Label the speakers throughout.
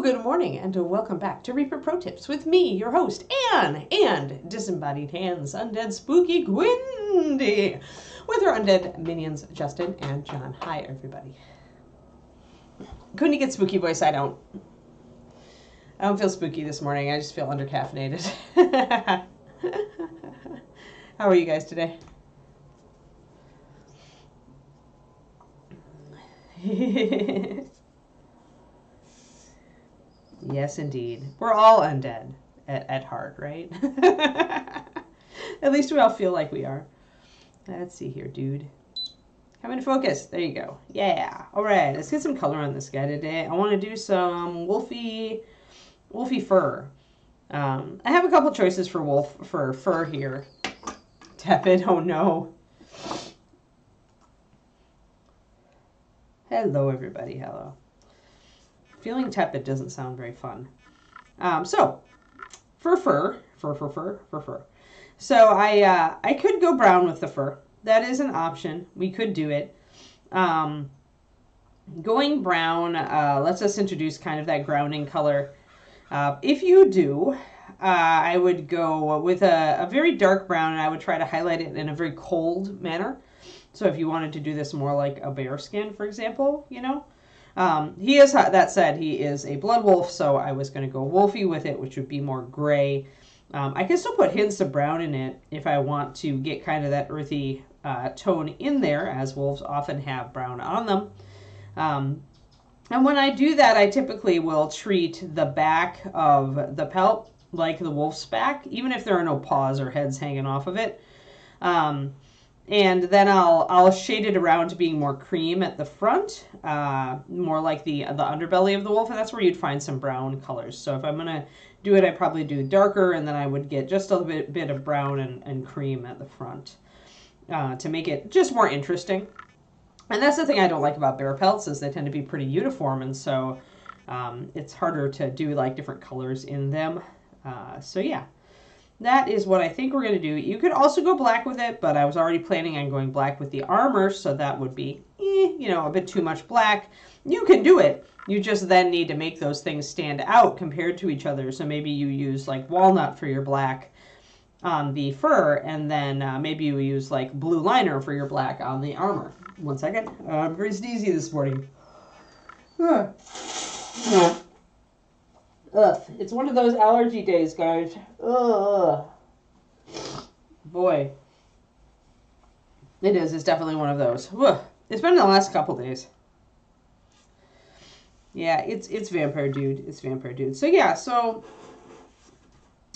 Speaker 1: good morning, and welcome back to Reaper Pro Tips with me, your host, Anne, and Disembodied Hands, Undead Spooky Gwendy, with her undead minions, Justin and John. Hi, everybody. Couldn't you get spooky voice? I don't feel spooky this morning. I just feel undercaffeinated. How are you guys today? Yes, indeed. We're all undead at heart, right? At least we all feel like we are. Let's see here, dude. Come into focus. There you go. Yeah. All right. Let's get some color on this guy today. I want to do some wolfy fur. I have a couple choices for fur here. Tepid. Oh no. Hello, everybody. Hello. Feeling tepid doesn't sound very fun. So, for fur. So I could go brown with the fur. That is an option. We could do it. Going brown lets us introduce kind of that grounding color. If you do, I would go with a very dark brown, and I would try to highlight it in a very cold manner. So if you wanted to do this more like a bear skin, for example, you know. He is, that said, he is a blood wolf, so I was going to go wolfy with it, which would be more gray. I can still put hints of brown in it if I want to get kind of that earthy tone in there, as wolves often have brown on them. And when I do that, I typically will treat the back of the pelt like the wolf's back, even if there are no paws or heads hanging off of it. And then I'll shade it around to being more cream at the front, more like the underbelly of the wolf, and that's where you'd find some brown colors. So if I'm going to do it, I'd probably do darker, and then I would get just a bit of brown and cream at the front to make it just more interesting. And that's the thing I don't like about bear pelts, is they tend to be pretty uniform, and so it's harder to do like different colors in them. So yeah. That is what I think we're going to do. You could also go black with it, but I was already planning on going black with the armor, so that would be, a bit too much black. You can do it. You just then need to make those things stand out compared to each other. So maybe you use like walnut for your black on the fur, and then maybe you use like blue liner for your black on the armor. One second. I'm very sneezy this morning. Ugh, it's one of those allergy days, guys. Ugh. Boy. It is. It's definitely one of those. Ugh. It's been the last couple days. Yeah, it's vampire dude. It's vampire dude. So yeah, so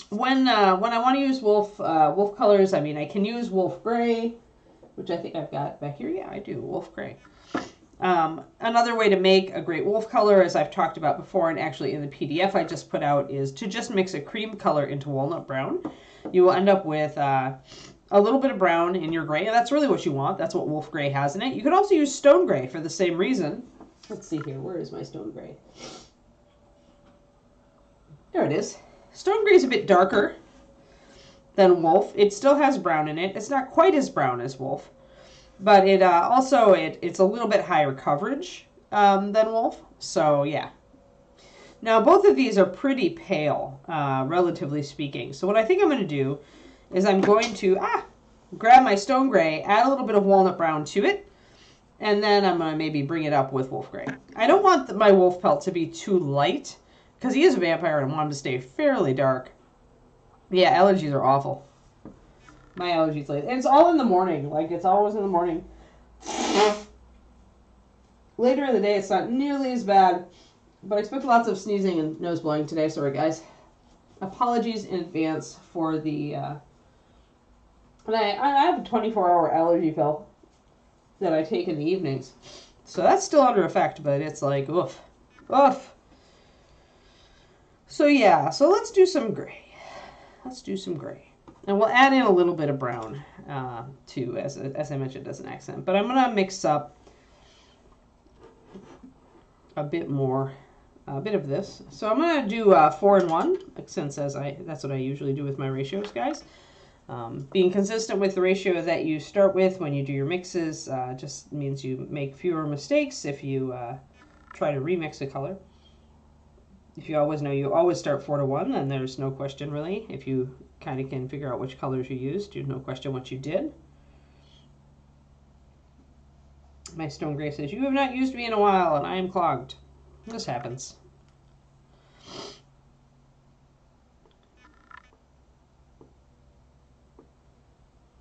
Speaker 1: when I want to use wolf colors, I mean, I can use wolf gray, which I think I've got back here. Yeah, I do. Wolf gray. Another way to make a great wolf color, as I've talked about before, and actually in the PDF I just put out, is to just mix a cream color into walnut brown. You will end up with a little bit of brown in your gray, and that's really what you want. That's what wolf gray has in it. You could also use stone gray for the same reason. Let's see here. Where is my stone gray? There it is. Stone gray is a bit darker than wolf. It still has brown in it. It's not quite as brown as wolf. But it also, it's a little bit higher coverage than wolf. So, yeah. Now, both of these are pretty pale, relatively speaking. So what I think I'm going to do is I'm going to grab my stone gray, add a little bit of walnut brown to it, and then I'm going to maybe bring it up with wolf gray. I don't want my wolf pelt to be too light, because he is a vampire and I want him to stay fairly dark. Yeah, allergies are awful. My allergies late. And it's all in the morning. Like, it's always in the morning. Later in the day, it's not nearly as bad. But I expect lots of sneezing and nose blowing today. Sorry, guys. Apologies in advance for the... And I have a 24-hour allergy pill that I take in the evenings. So that's still under effect, but it's like, oof. Oof. So, yeah. So let's do some gray. Let's do some gray. And we'll add in a little bit of brown, too, as I mentioned, as an accent. But I'm going to mix up a bit of this. So I'm going to do 4 and 1, since that's what I usually do with my ratios, guys. Being consistent with the ratio that you start with when you do your mixes just means you make fewer mistakes if you try to remix a color. If you always know you always start 4-1, then there's no question really. If you kind of can figure out which colors you used, there's no question what you did. My Stone Gray says, "You have not used me in a while, and I am clogged." This happens.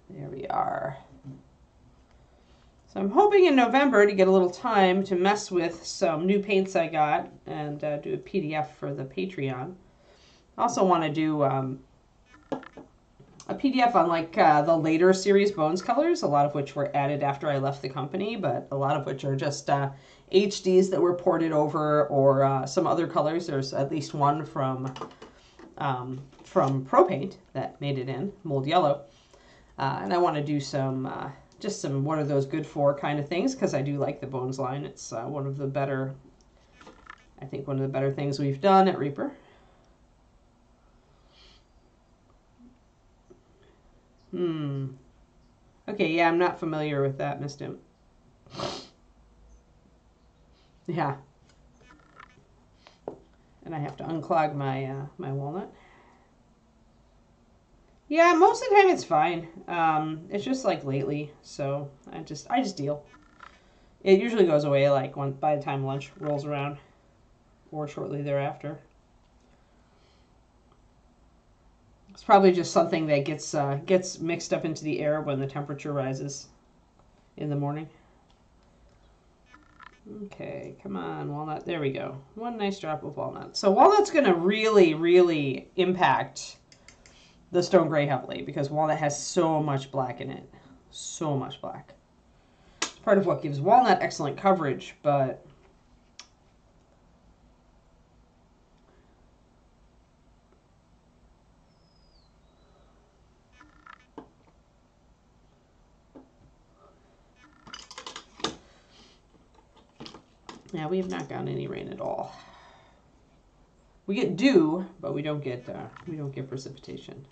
Speaker 1: There we are. So I'm hoping in November to get a little time to mess with some new paints I got and do a PDF for the Patreon. I also want to do a PDF on like the later series Bones colors, a lot of which were added after I left the company, but a lot of which are just HDs that were ported over, or some other colors. There's at least one from Pro Paint that made it in, Mold Yellow. And I want to do some, just some what are those good for kind of things, because I do like the Bones line. It's one of the better, I think one of the better things we've done at Reaper. Okay, yeah, I'm not familiar with that, Missed him. Yeah. And I have to unclog my my walnut. Yeah, most of the time it's fine. It's just like lately, so I just deal. It usually goes away like by the time lunch rolls around, or shortly thereafter. It's probably just something that gets mixed up into the air when the temperature rises in the morning. Okay, come on, walnut. There we go. One nice drop of walnut. So walnut's going to really, really impact the Stone Gray heavily because walnut has so much black in it. So much black. It's part of what gives walnut excellent coverage, but yeah, we have not gotten any rain at all. We get dew, but we don't get precipitation.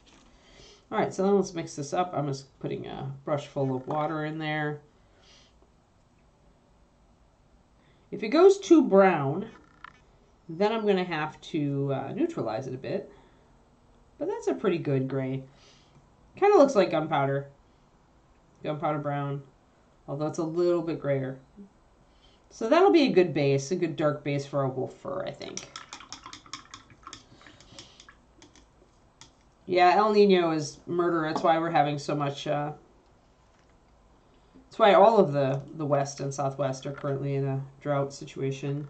Speaker 1: All right, so then let's mix this up. I'm just putting a brush full of water in there. If it goes too brown, then I'm going to have to neutralize it a bit. But that's a pretty good gray. Kind of looks like gunpowder brown, although it's a little bit grayer. So that'll be a good base, a good dark base for a wolf fur, I think. Yeah, El Nino is murder. That's why we're having so much. That's why all of the West and Southwest are currently in a drought situation.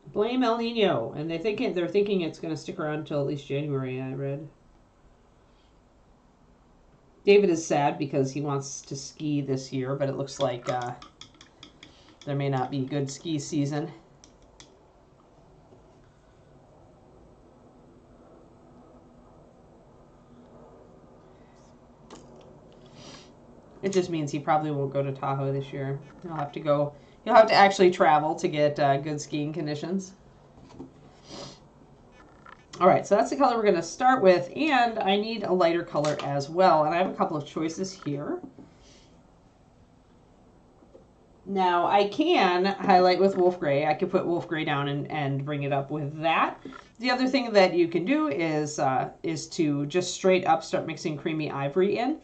Speaker 1: Blame El Nino, and they're thinking it's going to stick around until at least January. I read. David is sad because he wants to ski this year, but it looks like there may not be a good ski season. It just means he probably won't go to Tahoe this year. He'll have to actually travel to get good skiing conditions. All right, so that's the color we're going to start with, and I need a lighter color as well, and I have a couple of choices here. Now, I can highlight with Wolf Gray. I could put Wolf Gray down and bring it up with that. The other thing that you can do is to just straight up start mixing Creamy Ivory in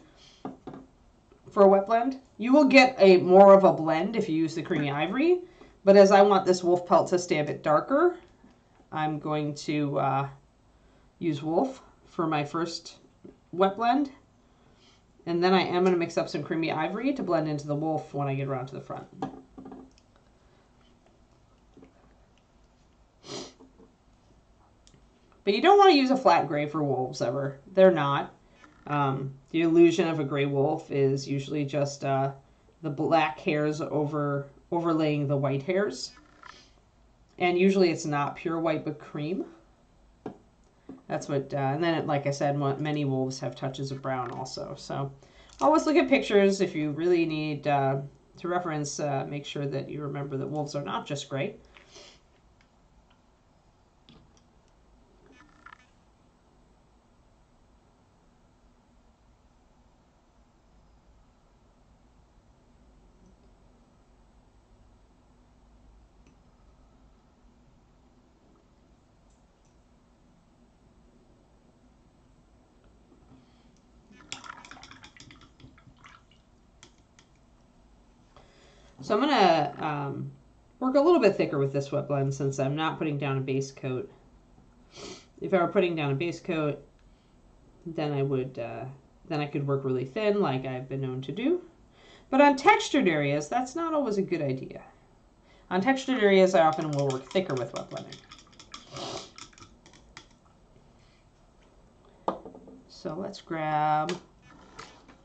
Speaker 1: for a wet blend. You will get more of a blend if you use the Creamy Ivory, but as I want this wolf pelt to stay a bit darker, I'm going to use Wolf for my first wet blend. And then I am going to mix up some Creamy Ivory to blend into the wolf when I get around to the front. But you don't want to use a flat gray for wolves ever. They're not. The illusion of a gray wolf is usually just the black hairs overlaying the white hairs. And usually it's not pure white but cream. That's what, and then, like I said, many wolves have touches of brown also. So always look at pictures if you really need to reference. Make sure that you remember that wolves are not just gray. So I'm going to work a little bit thicker with this wet blend since I'm not putting down a base coat. If I were putting down a base coat, then I would, then I could work really thin like I've been known to do. But on textured areas, that's not always a good idea. On textured areas, I often will work thicker with wet blending. So let's grab,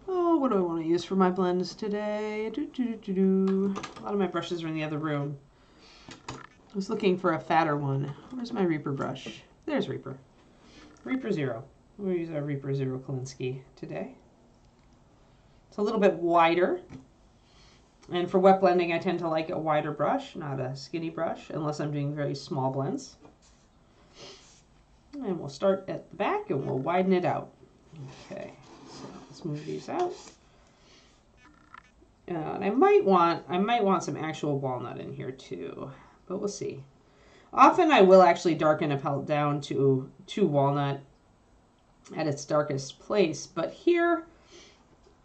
Speaker 1: oh, what do I want to use for my blends today? A lot of my brushes are in the other room. I was looking for a fatter one. Where's my Reaper brush? There's Reaper. Reaper Zero. We'll use our Reaper Zero Kolinsky today. It's a little bit wider. And for wet blending, I tend to like a wider brush, not a skinny brush, unless I'm doing very small blends. And we'll start at the back and we'll widen it out. Okay, so let's move these out. And I might want some actual walnut in here too, but we'll see. Often I will actually darken a palette down to walnut at its darkest place, but here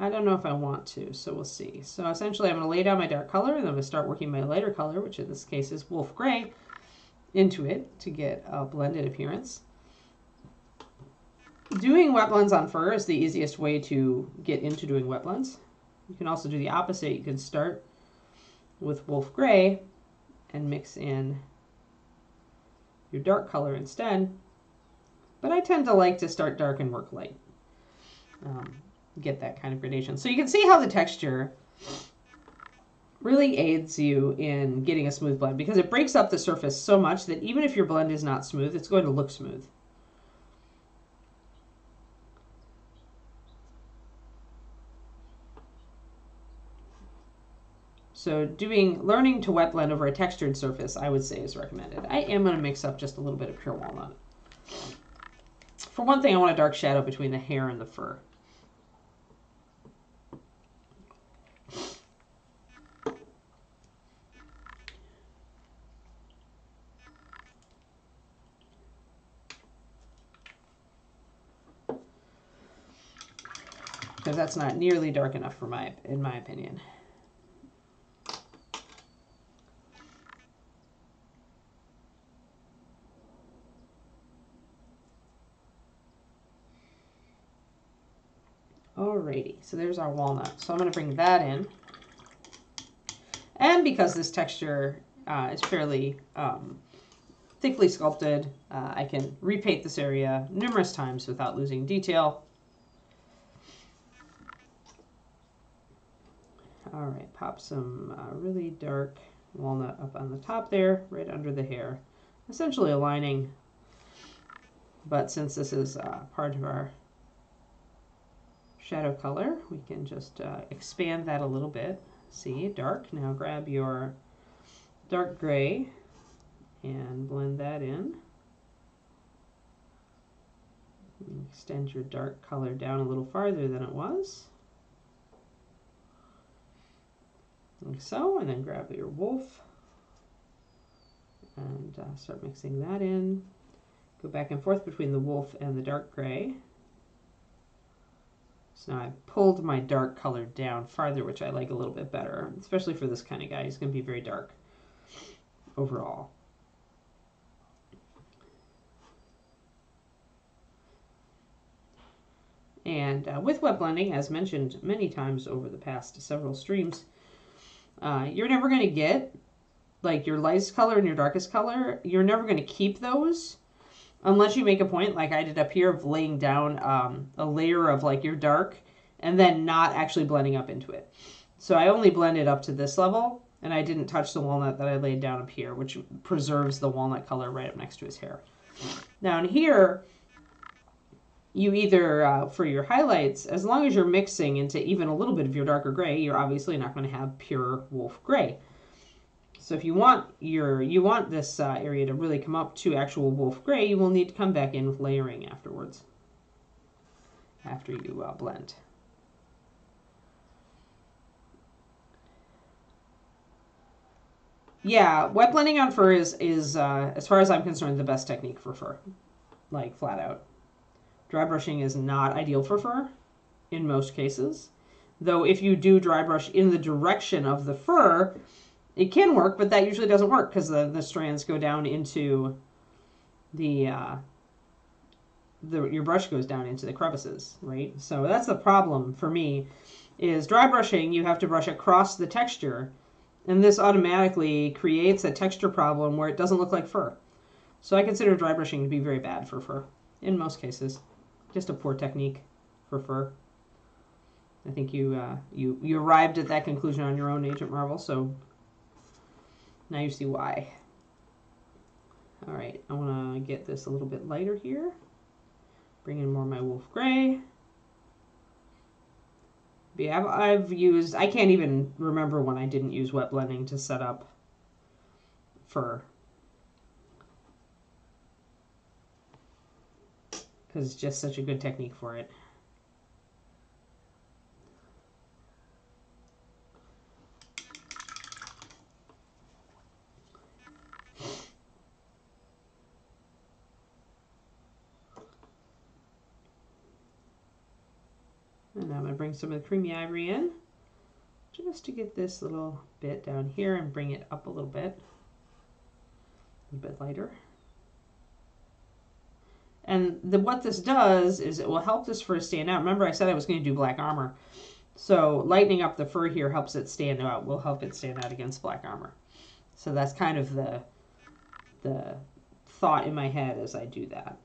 Speaker 1: I don't know if I want to, so we'll see. So essentially I'm going to lay down my dark color and then I'm going to start working my lighter color, which in this case is Wolf Gray, into it to get a blended appearance. Doing wet blends on fur is the easiest way to get into doing wet blends. You can also do the opposite. You can start with Wolf Gray and mix in your dark color instead. But I tend to like to start dark and work light. Get that kind of gradation. So you can see how the texture really aids you in getting a smooth blend because it breaks up the surface so much that even if your blend is not smooth, it's going to look smooth. So learning to wet blend over a textured surface, I would say is recommended. I am going to mix up just a little bit of pure walnut. For one thing, I want a dark shadow between the hair and the fur. Because that's not nearly dark enough in my opinion. Alrighty, so there's our walnut. So I'm going to bring that in. And because this texture is fairly thickly sculpted, I can repaint this area numerous times without losing detail. Alright, pop some really dark walnut up on the top there, right under the hair. Essentially aligning, but since this is part of our shadow color, we can just expand that a little bit. See, dark. Now grab your dark gray and blend that in. Extend your dark color down a little farther than it was. Like so, and then grab your wolf and start mixing that in. Go back and forth between the wolf and the dark gray. So now I've pulled my dark color down farther, which I like a little bit better, especially for this kind of guy. He's going to be very dark overall. And with wet blending, as mentioned many times over the past several streams, you're never going to get like your lightest color and your darkest color. You're never going to keep those unless you make a point, like I did up here, of laying down a layer of like your dark and then not actually blending up into it. So I only blended up to this level and I didn't touch the walnut that I laid down up here, which preserves the walnut color right up next to his hair. Now in here, you either, for your highlights, as long as you're mixing into even a little bit of your darker gray, you're obviously not going to have pure wolf gray. So if you want this area to really come up to actual wolf gray, you will need to come back in with layering afterwards, after you blend. Yeah, wet blending on fur is as far as I'm concerned, the best technique for fur, like flat out. Dry brushing is not ideal for fur in most cases. Though if you do dry brush in the direction of the fur, it can work, but that usually doesn't work because the strands go down into your brush goes down into the crevices, right? So that's the problem for me, is dry brushing, you have to brush across the texture, and this automatically creates a texture problem where it doesn't look like fur. So I consider dry brushing to be very bad for fur, in most cases. Just a poor technique for fur. I think you arrived at that conclusion on your own, Agent Marvel, so now you see why. All right, I want to get this a little bit lighter here. Bring in more of my wolf gray. Yeah, I've used, I can't even remember when I didn't use wet blending to set up fur. Because it's just such a good technique for it. And I'm going to bring some of the creamy ivory in just to get this little bit down here and bring it up a little bit lighter. And what this does is it will help this fur stand out. Remember I said I was going to do black armor. So lightening up the fur here helps it stand out, will help it stand out against black armor. So that's kind of the thought in my head as I do that,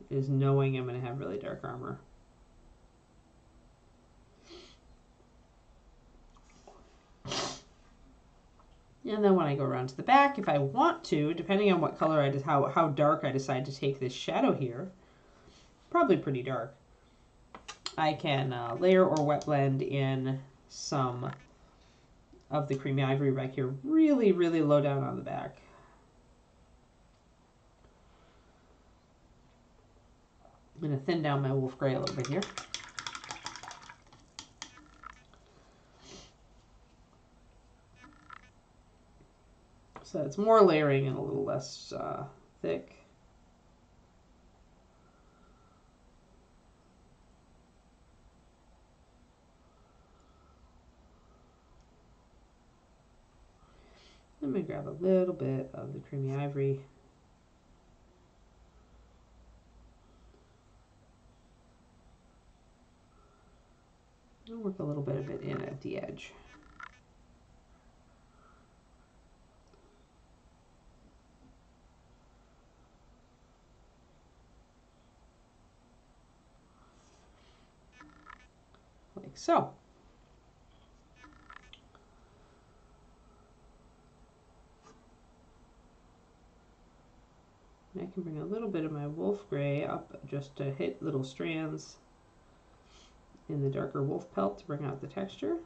Speaker 1: is knowing I'm going to have really dark armor. And then when I go around to the back, if I want to, depending on what color how dark I decide to take this shadow here, probably pretty dark, I can layer or wet blend in some of the creamy ivory back here, really, really low down on the back. I'm going to thin down my wolf gray a little bit here. So it's more layering and a little less thick. Let me grab a little bit of the creamy ivory. I'll work a little bit of it in at the edge. Like so. I can bring a little bit of my wolf gray up just to hit little strands in the darker wolf pelt to bring out the texture.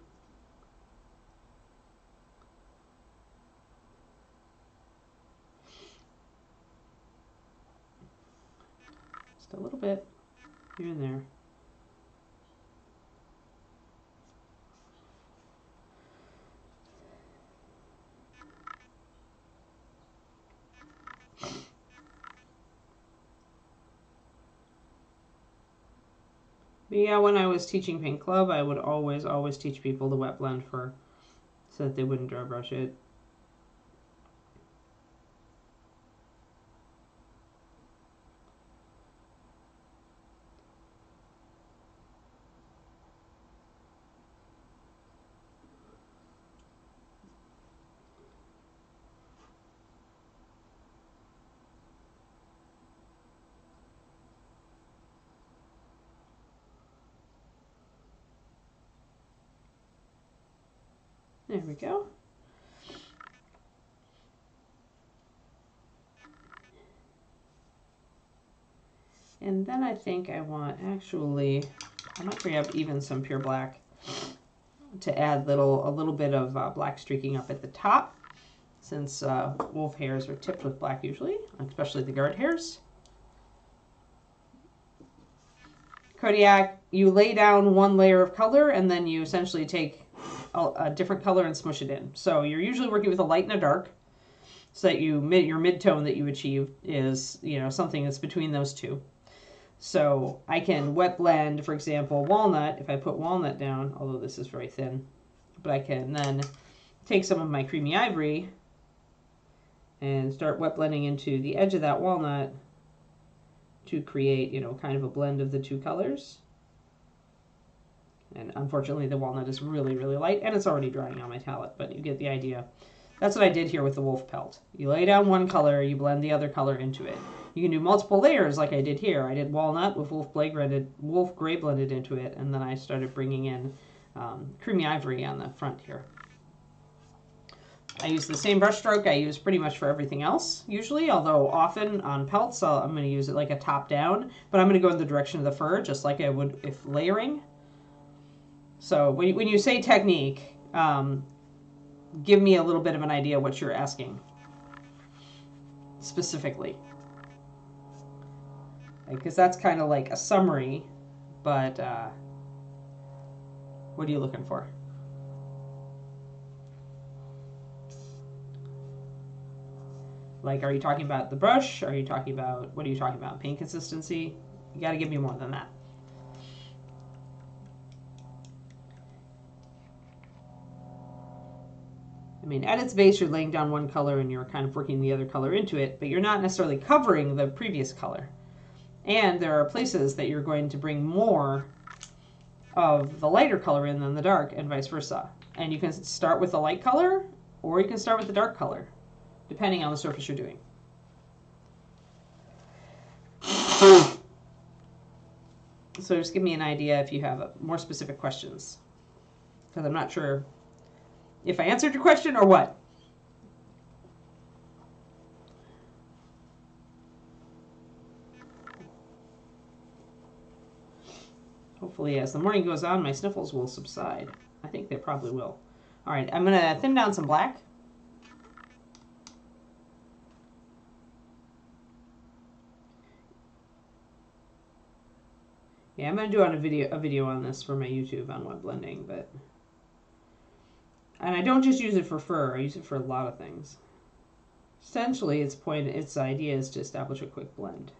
Speaker 1: Just a little bit here and there. But yeah, when I was teaching Paint Club, I would always teach people to wet blend fur so that they wouldn't dry brush it. There we go. And then I think I want, actually, I might grab even some pure black to add a little bit of black streaking up at the top, since wolf hairs are tipped with black usually, especially the guard hairs. Kodiak, you lay down one layer of color and then you essentially take a different color and smush it in. So you're usually working with a light and a dark, so that your mid-tone that you achieve is, you know, something that's between those two. So I can wet blend, for example, walnut. If I put walnut down, although this is very thin, but I can then take some of my creamy ivory and start wet blending into the edge of that walnut to create, you know, kind of a blend of the two colors. And unfortunately, the walnut is really, really light, and it's already drying on my palette, but you get the idea. That's what I did here with the wolf pelt. You lay down one color, you blend the other color into it. You can do multiple layers like I did here. I did walnut with wolf gray blended into it, and then I started bringing in creamy ivory on the front here. I use the same brush stroke I use pretty much for everything else, usually, although often on pelts I'm going to use it like a top down, but I'm going to go in the direction of the fur, just like I would if layering. So when you say technique, give me a little bit of an idea what you're asking specifically. Because that's kind of like a summary, but what are you looking for? Like, are you talking about the brush? Are you talking about, what are you talking about? Paint consistency? You got to give me more than that. I mean, at its base, you're laying down one color and you're kind of working the other color into it, but you're not necessarily covering the previous color. And there are places that you're going to bring more of the lighter color in than the dark, and vice versa. And you can start with the light color, or you can start with the dark color, depending on the surface you're doing. So just give me an idea if you have more specific questions, because I'm not sure if I answered your question or what. Hopefully as the morning goes on, my sniffles will subside. I think they probably will. All right, I'm going to thin down some black. Yeah, I'm going to do a video on this for my YouTube on wet blending, but... And I don't just use it for fur, I use it for a lot of things. Essentially, its idea is to establish a quick blend.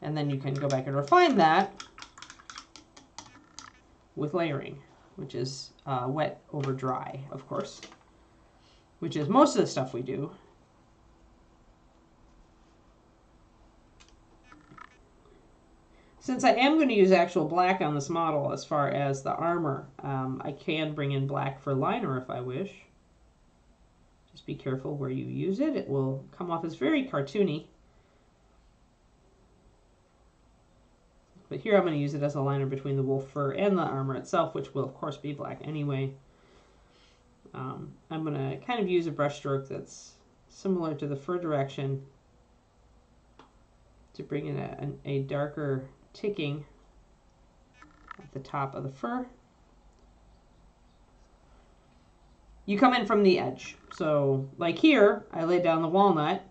Speaker 1: And then you can go back and refine that with layering, which is wet over dry, of course, which is most of the stuff we do. Since I am going to use actual black on this model as far as the armor, I can bring in black for liner if I wish. Just be careful where you use it. It will come off as very cartoony. But here I'm going to use it as a liner between the wolf fur and the armor itself, which will of course be black anyway. I'm going to kind of use a brush stroke that's similar to the fur direction to bring in a darker ticking at the top of the fur. You come in from the edge. So like here, I laid down the walnut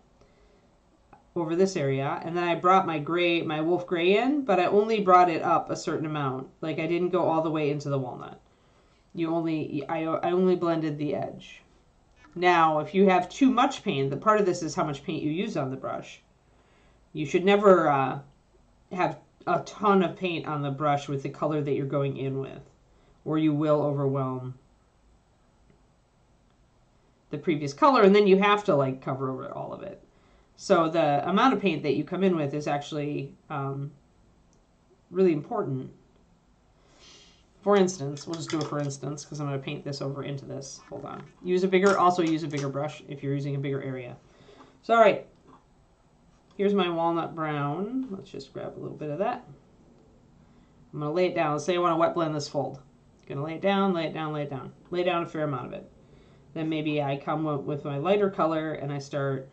Speaker 1: over this area, and then I brought my wolf gray in, but I only brought it up a certain amount. Like I didn't go all the way into the walnut. I only blended the edge. Now, if you have too much paint, the part of this is how much paint you use on the brush. You should never have a ton of paint on the brush with the color that you're going in with, or you will overwhelm the previous color, and then you have to like cover over all of it. So the amount of paint that you come in with is actually really important. For instance, we'll just do it for instance, because I'm going to paint this over into this. Hold on. Also use a bigger brush if you're using a bigger area. So all right. Here's my walnut brown. Let's just grab a little bit of that. I'm going to lay it down. Let's say I want to wet blend this fold. I'm going to lay it down, lay it down, lay it down. Lay down a fair amount of it. Then maybe I come with my lighter color and I start,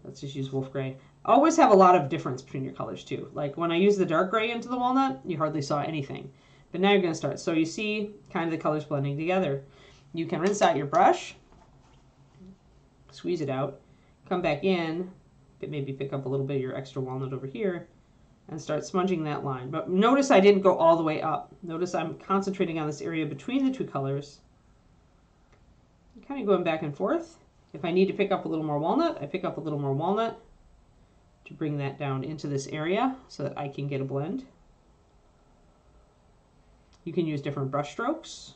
Speaker 1: let's just use wolf gray. Always have a lot of difference between your colors too. Like when I use the dark gray into the walnut, you hardly saw anything. But now you're going to start. So you see kind of the colors blending together. You can rinse out your brush, squeeze it out, come back in, maybe pick up a little bit of your extra walnut over here and start smudging that line. But notice I didn't go all the way up. Notice I'm concentrating on this area between the two colors. Kind of going back and forth. If I need to pick up a little more walnut, I pick up a little more walnut. to bring that down into this area so that I can get a blend. You can use different brush strokes.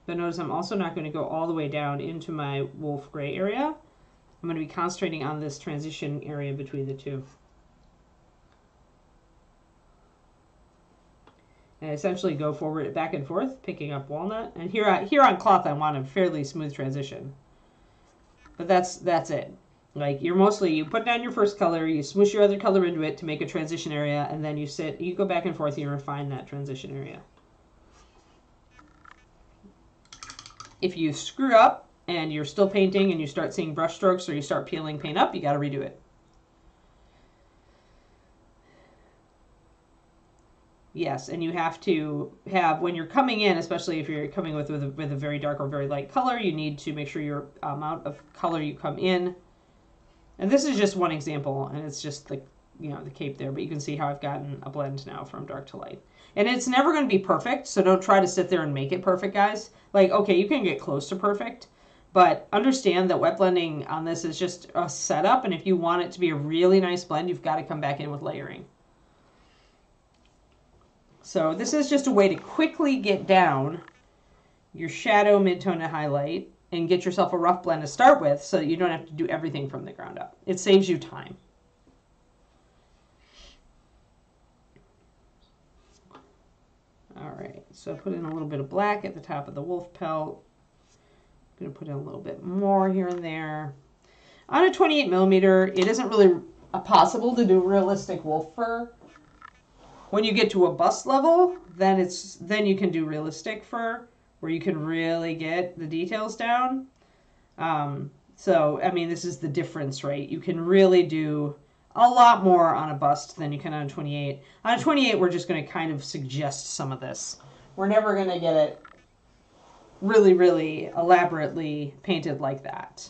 Speaker 1: But notice I'm also not going to go all the way down into my wolf gray area. I'm going to be concentrating on this transition area between the two. And I essentially go forward, back and forth, picking up walnut. And here on cloth, I want a fairly smooth transition. But that's it. Like you put down your first color, you smoosh your other color into it to make a transition area, and then you go back and forth, you refine that transition area. If you screw up and you're still painting and you start seeing brush strokes or you start peeling paint up, you got to redo it. Yes, and you have to have, when you're coming in, especially if you're coming with a very dark or very light color, you need to make sure your amount of color you come in. And this is just one example, and it's just the cape there, but you can see how I've gotten a blend now from dark to light. And it's never going to be perfect, so don't try to sit there and make it perfect, guys. Like, okay, you can get close to perfect, but understand that wet blending on this is just a setup, and if you want it to be a really nice blend, you've got to come back in with layering. So this is just a way to quickly get down your shadow, midtone, and highlight and get yourself a rough blend to start with so that you don't have to do everything from the ground up. It saves you time. All right, so I put in a little bit of black at the top of the wolf pelt. I'm going to put in a little bit more here and there. On a 28 millimeter, it isn't really possible to do realistic wolf fur. When you get to a bust level, then you can do realistic fur, where you can really get the details down. So, I mean, this is the difference, right? You can really do a lot more on a bust than you can on a 28. On a 28, we're just going to kind of suggest some of this. We're never going to get it really, really elaborately painted like that.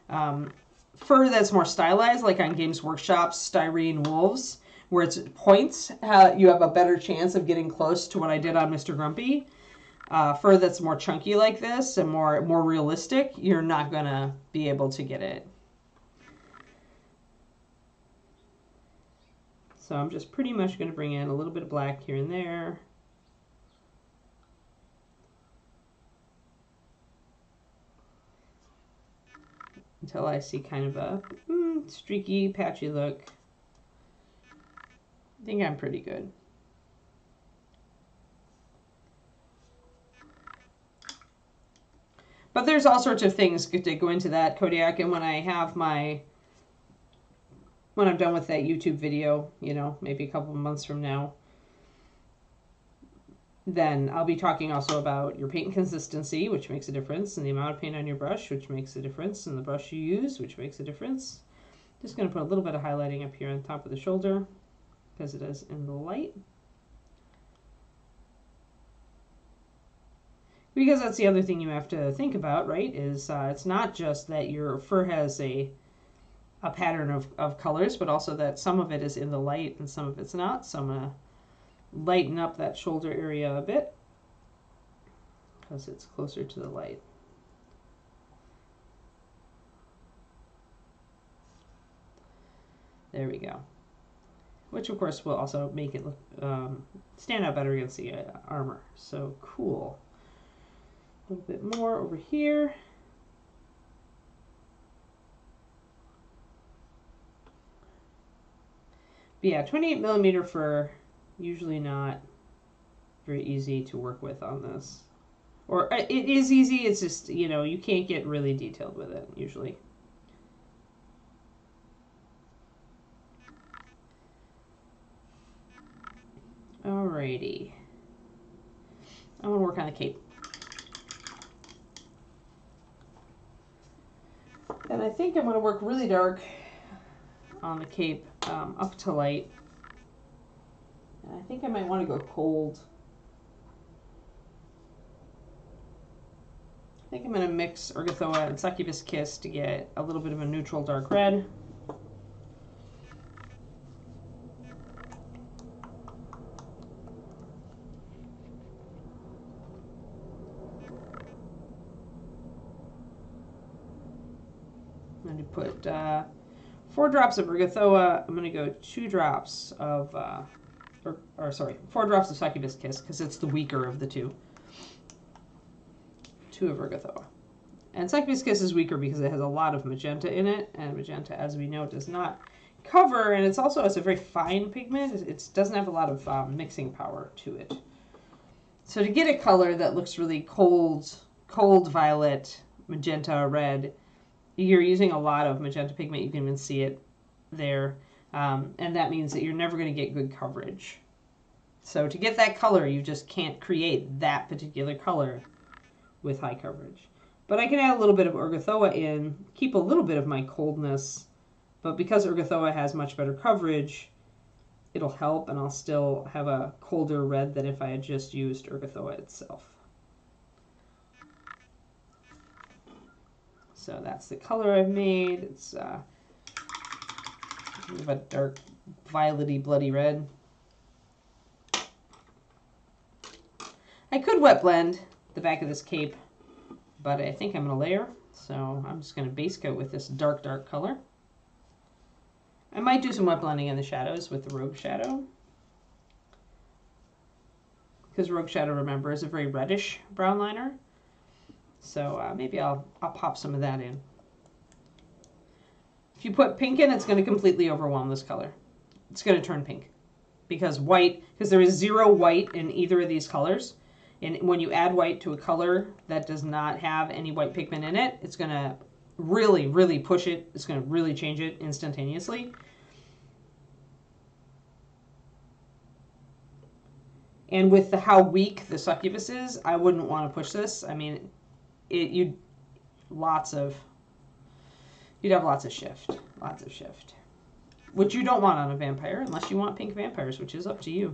Speaker 1: Fur that's more stylized, like on Games Workshop's Styrene Wolves, where it's points, you have a better chance of getting close to what I did on Mr. Grumpy. Fur that's more chunky like this and more realistic, you're not going to be able to get it. So I'm just pretty much going to bring in a little bit of black here and there. Until I see kind of a streaky, patchy look. I think I'm pretty good. But there's all sorts of things to go into that Kodiak, and when I'm done with that YouTube video, maybe a couple of months from now, then I'll be talking also about your paint consistency, which makes a difference, and the amount of paint on your brush, which makes a difference, and the brush you use, which makes a difference. Just going to put a little bit of highlighting up here on top of the shoulder, because it is in the light. Because that's the other thing you have to think about, right, is it's not just that your fur has a pattern of colors, but also that some of it is in the light and some of it's not. So I'm going to lighten up that shoulder area a bit because it's closer to the light. There we go. Which of course will also make it look stand out better against the armor. So cool. A little bit more over here. But yeah, 28 millimeter fur, usually not very easy to work with on this. Or it is easy, it's just, you can't get really detailed with it, usually. Alrighty. I want to work on the cape. And I think I'm going to work really dark on the cape up to light. And I think I might want to go cold. I think I'm going to mix Ergothoa and Succubus Kiss to get a little bit of a neutral dark red. I'm going to put 4 drops of Ergothoa. I'm going to go 2 drops of, sorry, 4 drops of Succubus Kiss because it's the weaker of the two. 2 of Ergothoa. And Succubus Kiss is weaker because it has a lot of magenta in it, and magenta, as we know, does not cover, and it's a very fine pigment. It doesn't have a lot of mixing power to it. So to get a color that looks really cold violet, magenta, red, you're using a lot of magenta pigment. You can even see it there, and that means that you're never going to get good coverage. So to get that color, you just can't create that particular color with high coverage. But I can add a little bit of Ergothoa in, keep a little bit of my coldness, but because Ergothoa has much better coverage, it'll help, and I'll still have a colder red than if I had just used Ergothoa itself. So that's the color I've made. It's sort of a dark, violety, bloody red. I could wet blend the back of this cape, but I think I'm going to layer, so I'm just going to base coat with this dark, dark color. I might do some wet blending in the shadows with the Rogue Shadow, because Rogue Shadow, remember, is a very reddish brown liner, so maybe I'll pop some of that in. If you put pink in, it's going to completely overwhelm this color. It's going to turn pink, because there is 0 white in either of these colors. And when you add white to a color that does not have any white pigment in it, it's going to really, really push it. It's going to really change it instantaneously. And with how weak the Succubus is, I wouldn't want to push this. I mean, you'd have lots of shift, which you don't want on a vampire unless you want pink vampires, which is up to you.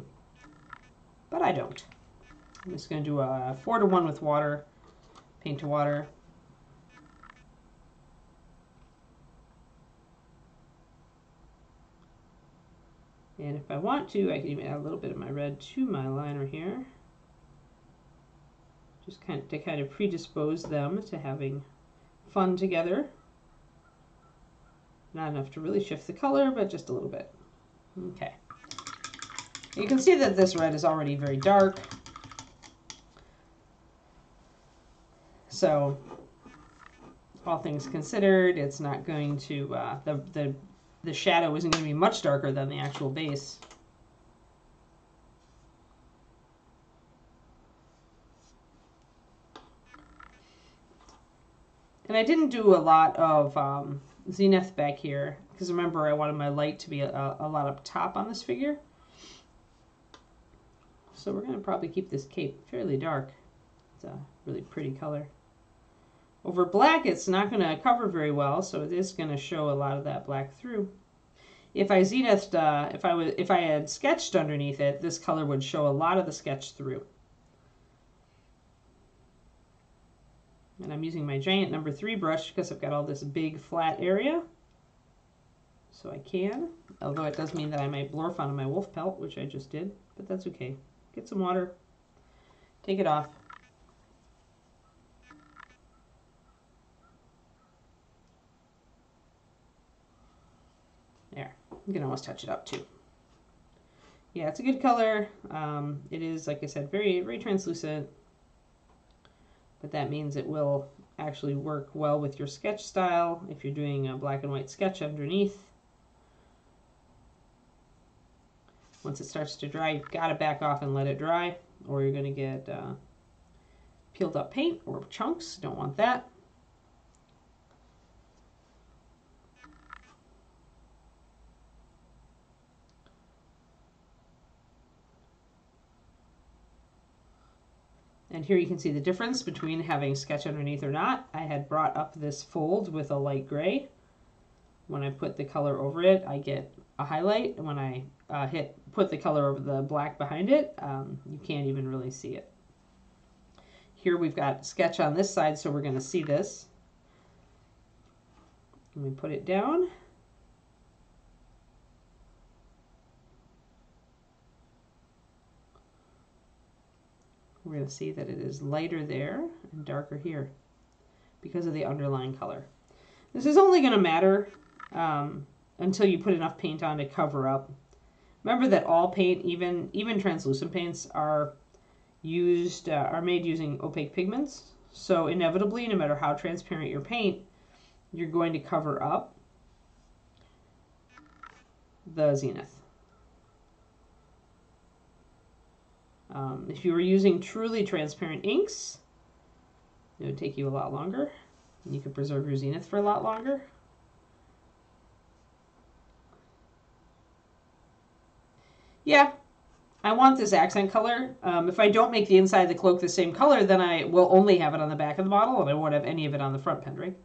Speaker 1: But I don't. I'm just going to do a 4-to-1 with water, paint to water. And if I want to, I can even add a little bit of my red to my liner here. Just to kind of predispose them to having fun together. Not enough to really shift the color, but just a little bit. Okay. You can see that this red is already very dark. So, all things considered, it's not going to, the shadow isn't going to be much darker than the actual base. And I didn't do a lot of zenith back here, because remember, I wanted my light to be a lot up top on this figure. So we're going to probably keep this cape fairly dark. It's a really pretty color. Over black, it's not going to cover very well, so it is going to show a lot of that black through. If I zenithed, if I had sketched underneath it, this color would show a lot of the sketch through. And I'm using my giant number 3 brush because I've got all this big flat area. So I can, although it does mean that I might blorf onto my wolf pelt, which I just did, but that's okay. Get some water, take it off. There, you can almost touch it up too. Yeah, it's a good color. It is, like I said, very, very translucent, but that means it will actually work well with your sketch style if you're doing a black and white sketch underneath. Once it starts to dry, you've got to back off and let it dry, or you're going to get peeled up paint or chunks. Don't want that. And here you can see the difference between having sketch underneath or not. I had brought up this fold with a light gray. When I put the color over it, I get a highlight. And when I put the color over the black behind it, you can't even really see it. Here we've got sketch on this side, so we're going to see this. Let me put it down. We're going to see that it is lighter there and darker here because of the underlying color. This is only going to matter until you put enough paint on to cover up. Remember that all paint, even translucent paints, are made using opaque pigments. So inevitably, no matter how transparent your paint, you're going to cover up the zenith. If you were using truly transparent inks, it would take you a lot longer, and you could preserve your zenith for a lot longer. Yeah, I want this accent color. If I don't make the inside of the cloak the same color, then I will only have it on the back of the model, and I won't have any of it on the front pendrive,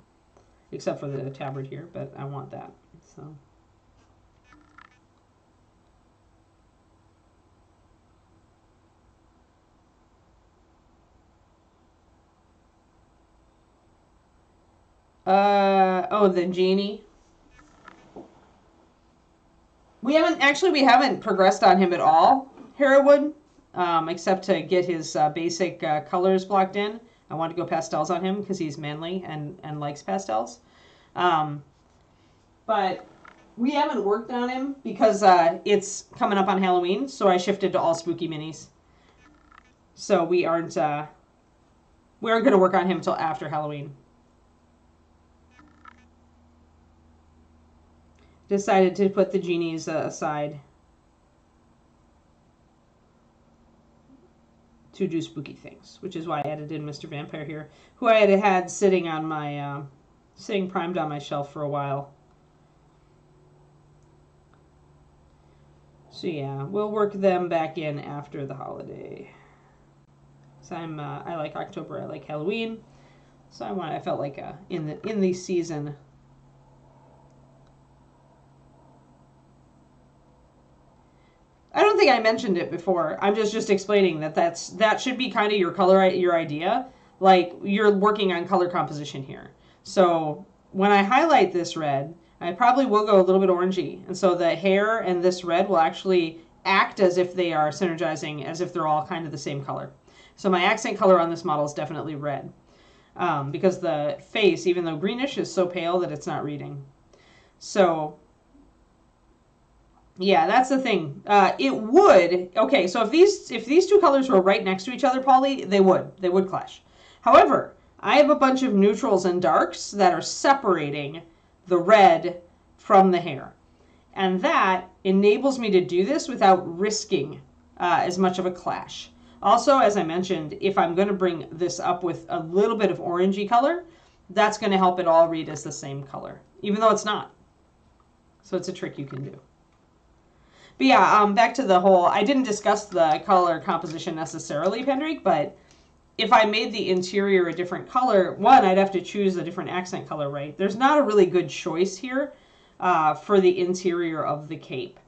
Speaker 1: except for the tabard here, but I want that. So. Oh, the genie. We haven't progressed on him at all, Hereward, except to get his basic colors blocked in. I want to go pastels on him because he's manly and likes pastels. But we haven't worked on him because it's coming up on Halloween, so I shifted to all spooky minis. So we aren't going to work on him until after Halloween. Decided to put the genies aside to do spooky things, which is why I added in Mr. Vampire here, who I had sitting on my sitting primed on my shelf for a while. So yeah, we'll work them back in after the holiday. So I like October, I like Halloween, so I felt like in the season. I don't think I mentioned it before. I'm just explaining that should be kind of your idea. Like, you're working on color composition here. So when I highlight this red, I probably will go a little bit orangey. And so the hair and this red will actually act as if they are synergizing, as if they're all kind of the same color. So my accent color on this model is definitely red. Because the face, even though greenish, is so pale that it's not reading. So yeah, that's the thing. It would, okay, so if these two colors were right next to each other, Polly, they would clash. However, I have a bunch of neutrals and darks that are separating the red from the hair. And that enables me to do this without risking as much of a clash. Also, as I mentioned, if I'm going to bring this up with a little bit of orangey color, that's going to help it all read as the same color, even though it's not. So it's a trick you can do. But yeah, back to the whole, I didn't discuss the color composition necessarily, Pendrick, but if I made the interior a different color, one, I'd have to choose a different accent color, right? There's not a really good choice here for the interior of the cape.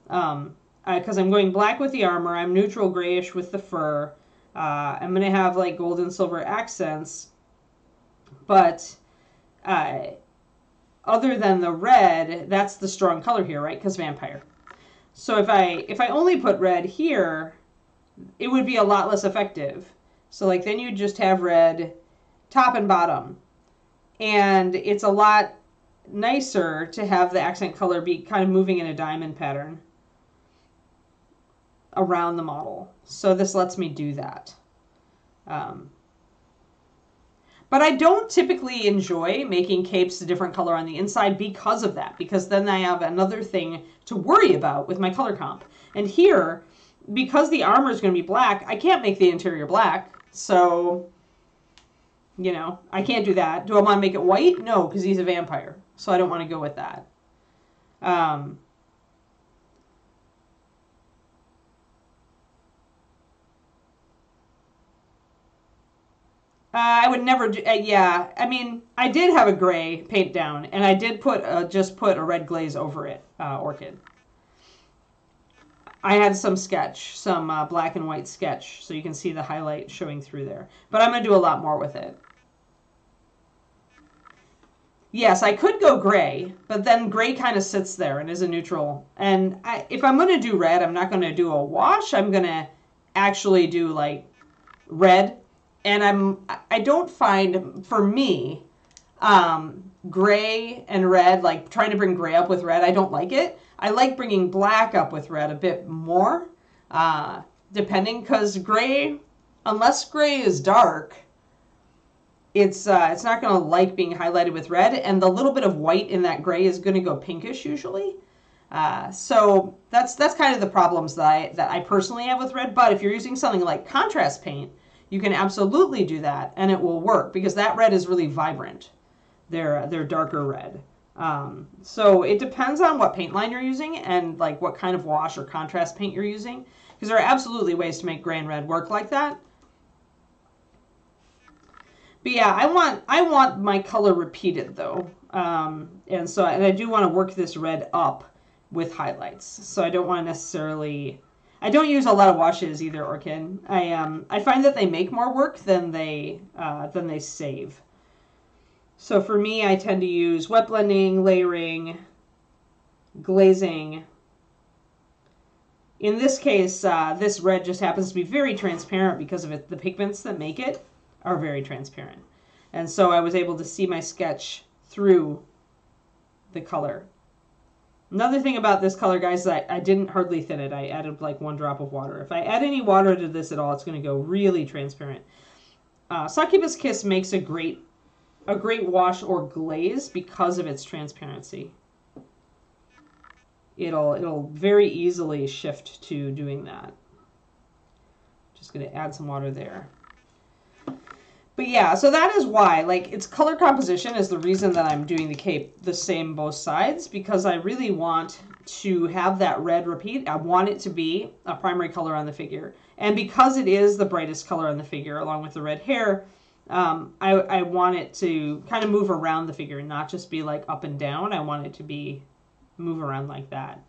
Speaker 1: Because I'm going black with the armor, I'm neutral grayish with the fur. I'm going to have like gold and silver accents, but other than the red, that's the strong color here, right? Because vampire. So if I only put red here, it would be a lot less effective. So like then you just have red top and bottom. And it's a lot nicer to have the accent color be kind of moving in a diamond pattern around the model. So this lets me do that. But I don't typically enjoy making capes a different color on the inside because of that, because then I have another thing to worry about with my color comp. And here, because the armor is going to be black, I can't make the interior black. So, you know, I can't do that. Do I want to make it white? No, because he's a vampire. So I don't want to go with that. I would never do, yeah, I mean, I did have a gray paint down, and I did just put a red glaze over it, Orchid. I had some sketch, some black and white sketch, so you can see the highlight showing through there. But I'm going to do a lot more with it. Yes, I could go gray, but then gray kind of sits there and is a neutral. And if I'm going to do red, I'm not going to do a wash. I'm going to actually do, like, red. And I don't find, for me, gray and red, like trying to bring gray up with red, I don't like it. I like bringing black up with red a bit more, depending, because gray, unless gray is dark, it's not going to like being highlighted with red, and the little bit of white in that gray is going to go pinkish usually. So that's kind of the problems that I personally have with red. But if you're using something like contrast paint, you can absolutely do that, and it will work because that red is really vibrant. They're darker red. So it depends on what paint line you're using and like what kind of wash or contrast paint you're using, because there are absolutely ways to make gray and red work like that. But yeah, I want my color repeated though, and I do want to work this red up with highlights. So I don't want to necessarily. I don't use a lot of washes either, Orkin. I find that they make more work than they save. So for me, I tend to use wet blending, layering, glazing. In this case, this red just happens to be very transparent because of it. The pigments that make it are very transparent. And so I was able to see my sketch through the color. Another thing about this color, guys, is that I didn't hardly thin it. I added like 1 drop of water. If I add any water to this at all, it's going to go really transparent. Succubus Kiss makes a great wash or glaze because of its transparency. It'll very easily shift to doing that. Just going to add some water there. But yeah, so that is why, like, its color composition is the reason that I'm doing the cape the same both sides, because I really want to have that red repeat. I want it to be a primary color on the figure. And because it is the brightest color on the figure, along with the red hair, I want it to kind of move around the figure and not just be like up and down. I want it to move around like that.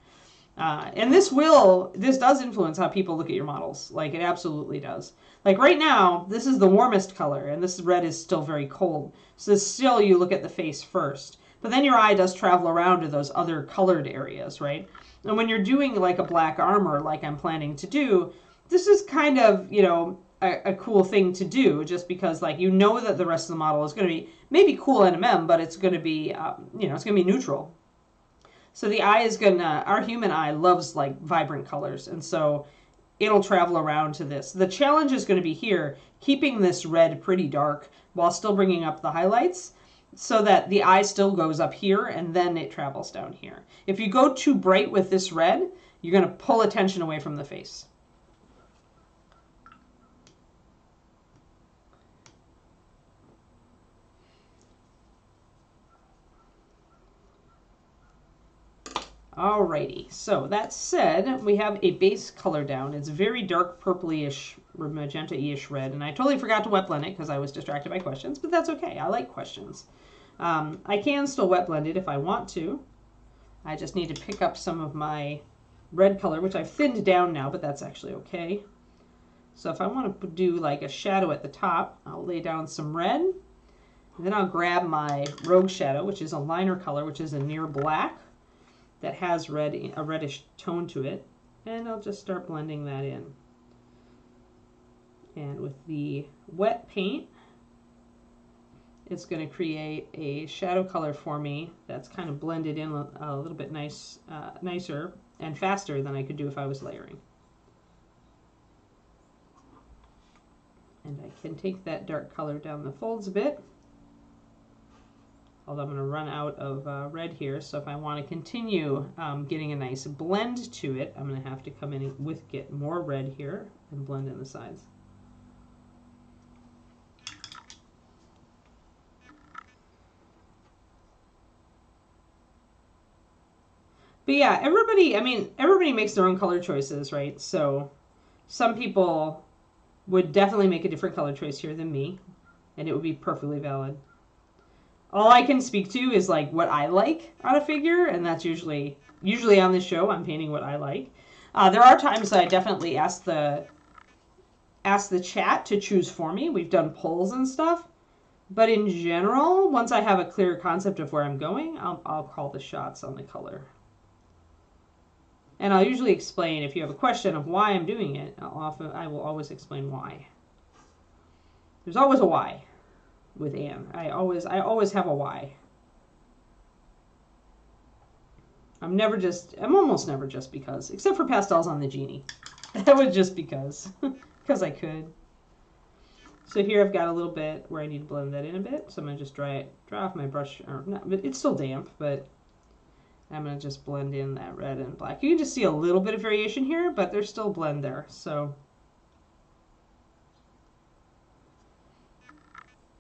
Speaker 1: And this does influence how people look at your models. Like, it absolutely does. Like right now, this is the warmest color, and this red is still very cold. So still you look at the face first. But then your eye does travel around to those other colored areas, right? And when you're doing like a black armor, like I'm planning to do, this is kind of, you know, a cool thing to do, just because like you know that the rest of the model is going to be maybe cool NMM, but it's going to be, you know, it's going to be neutral. So the eye is going to, our human eye loves like vibrant colors, and so it'll travel around to this. The challenge is going to be here, keeping this red pretty dark while still bringing up the highlights so that the eye still goes up here and then it travels down here. If you go too bright with this red, you're going to pull attention away from the face. Alrighty, so that said, we have a base color down. It's very dark purpley-ish, magenta-ish red, and I totally forgot to wet blend it because I was distracted by questions, but that's okay. I like questions. I can still wet blend it if I want to. I just need to pick up some of my red color, which I've thinned down now, but that's actually okay. So if I want to do like a shadow at the top, I'll lay down some red, and then I'll grab my Rogue Shadow, which is a liner color, which is a near black, that has a reddish tone to it, and I'll just start blending that in. And with the wet paint, it's going to create a shadow color for me that's kind of blended in a little bit nicer and faster than I could do if I was layering. And I can take that dark color down the folds a bit. Although I'm going to run out of red here, so if I want to continue getting a nice blend to it, I'm going to have to come in with get more red here and blend in the sides. But yeah, everybody makes their own color choices, right? So some people would definitely make a different color choice here than me, and it would be perfectly valid. All I can speak to is like what I like on a figure, and that's usually on this show I'm painting what I like. There are times that I definitely ask the chat to choose for me. We've done polls and stuff, but in general, once I have a clear concept of where I'm going, I'll call the shots on the color. And I'll usually explain, if you have a question of why I'm doing it, I will always explain why. There's always a why with Anne. I always have a why. I'm almost never just because, except for pastels on the genie. That was just because, because I could. So here I've got a little bit where I need to blend that in a bit. So I'm going to just dry off my brush, or not, but it's still damp, but I'm going to just blend in that red and black. You can just see a little bit of variation here, but there's still a blend there. So,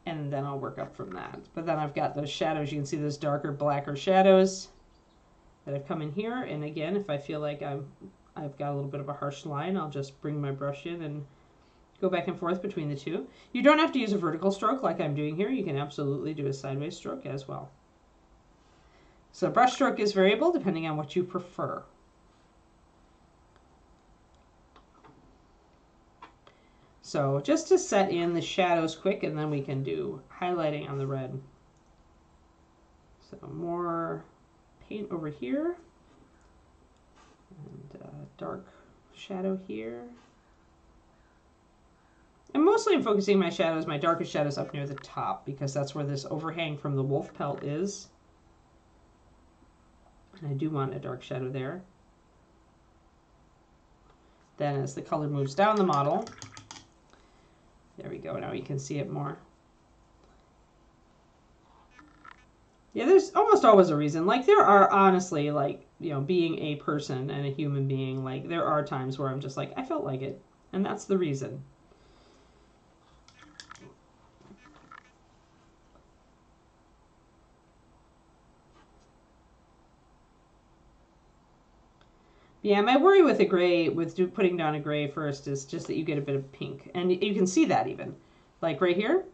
Speaker 1: and then I'll work up from that. But then I've got those shadows. You can see those darker, blacker shadows that have come in here. And again, if I feel like I've got a little bit of a harsh line, I'll just bring my brush in and go back and forth between the two. You don't have to use a vertical stroke like I'm doing here. You can absolutely do a sideways stroke as well. So brush stroke is variable depending on what you prefer. So just to set in the shadows quick, and then we can do highlighting on the red. So more paint over here, and dark shadow here. And mostly I'm focusing my shadows, my darkest shadows up near the top, because that's where this overhang from the wolf pelt is. And I do want a dark shadow there. Then as the color moves down the model, there we go, now you can see it more. Yeah, there's almost always a reason. Like there are honestly, like, you know, being a person and a human being, like there are times where I'm just like, I felt like it. And that's the reason. Yeah, my worry with a gray, with putting down a gray first, is just that you get a bit of pink. And you can see that even. Like right here,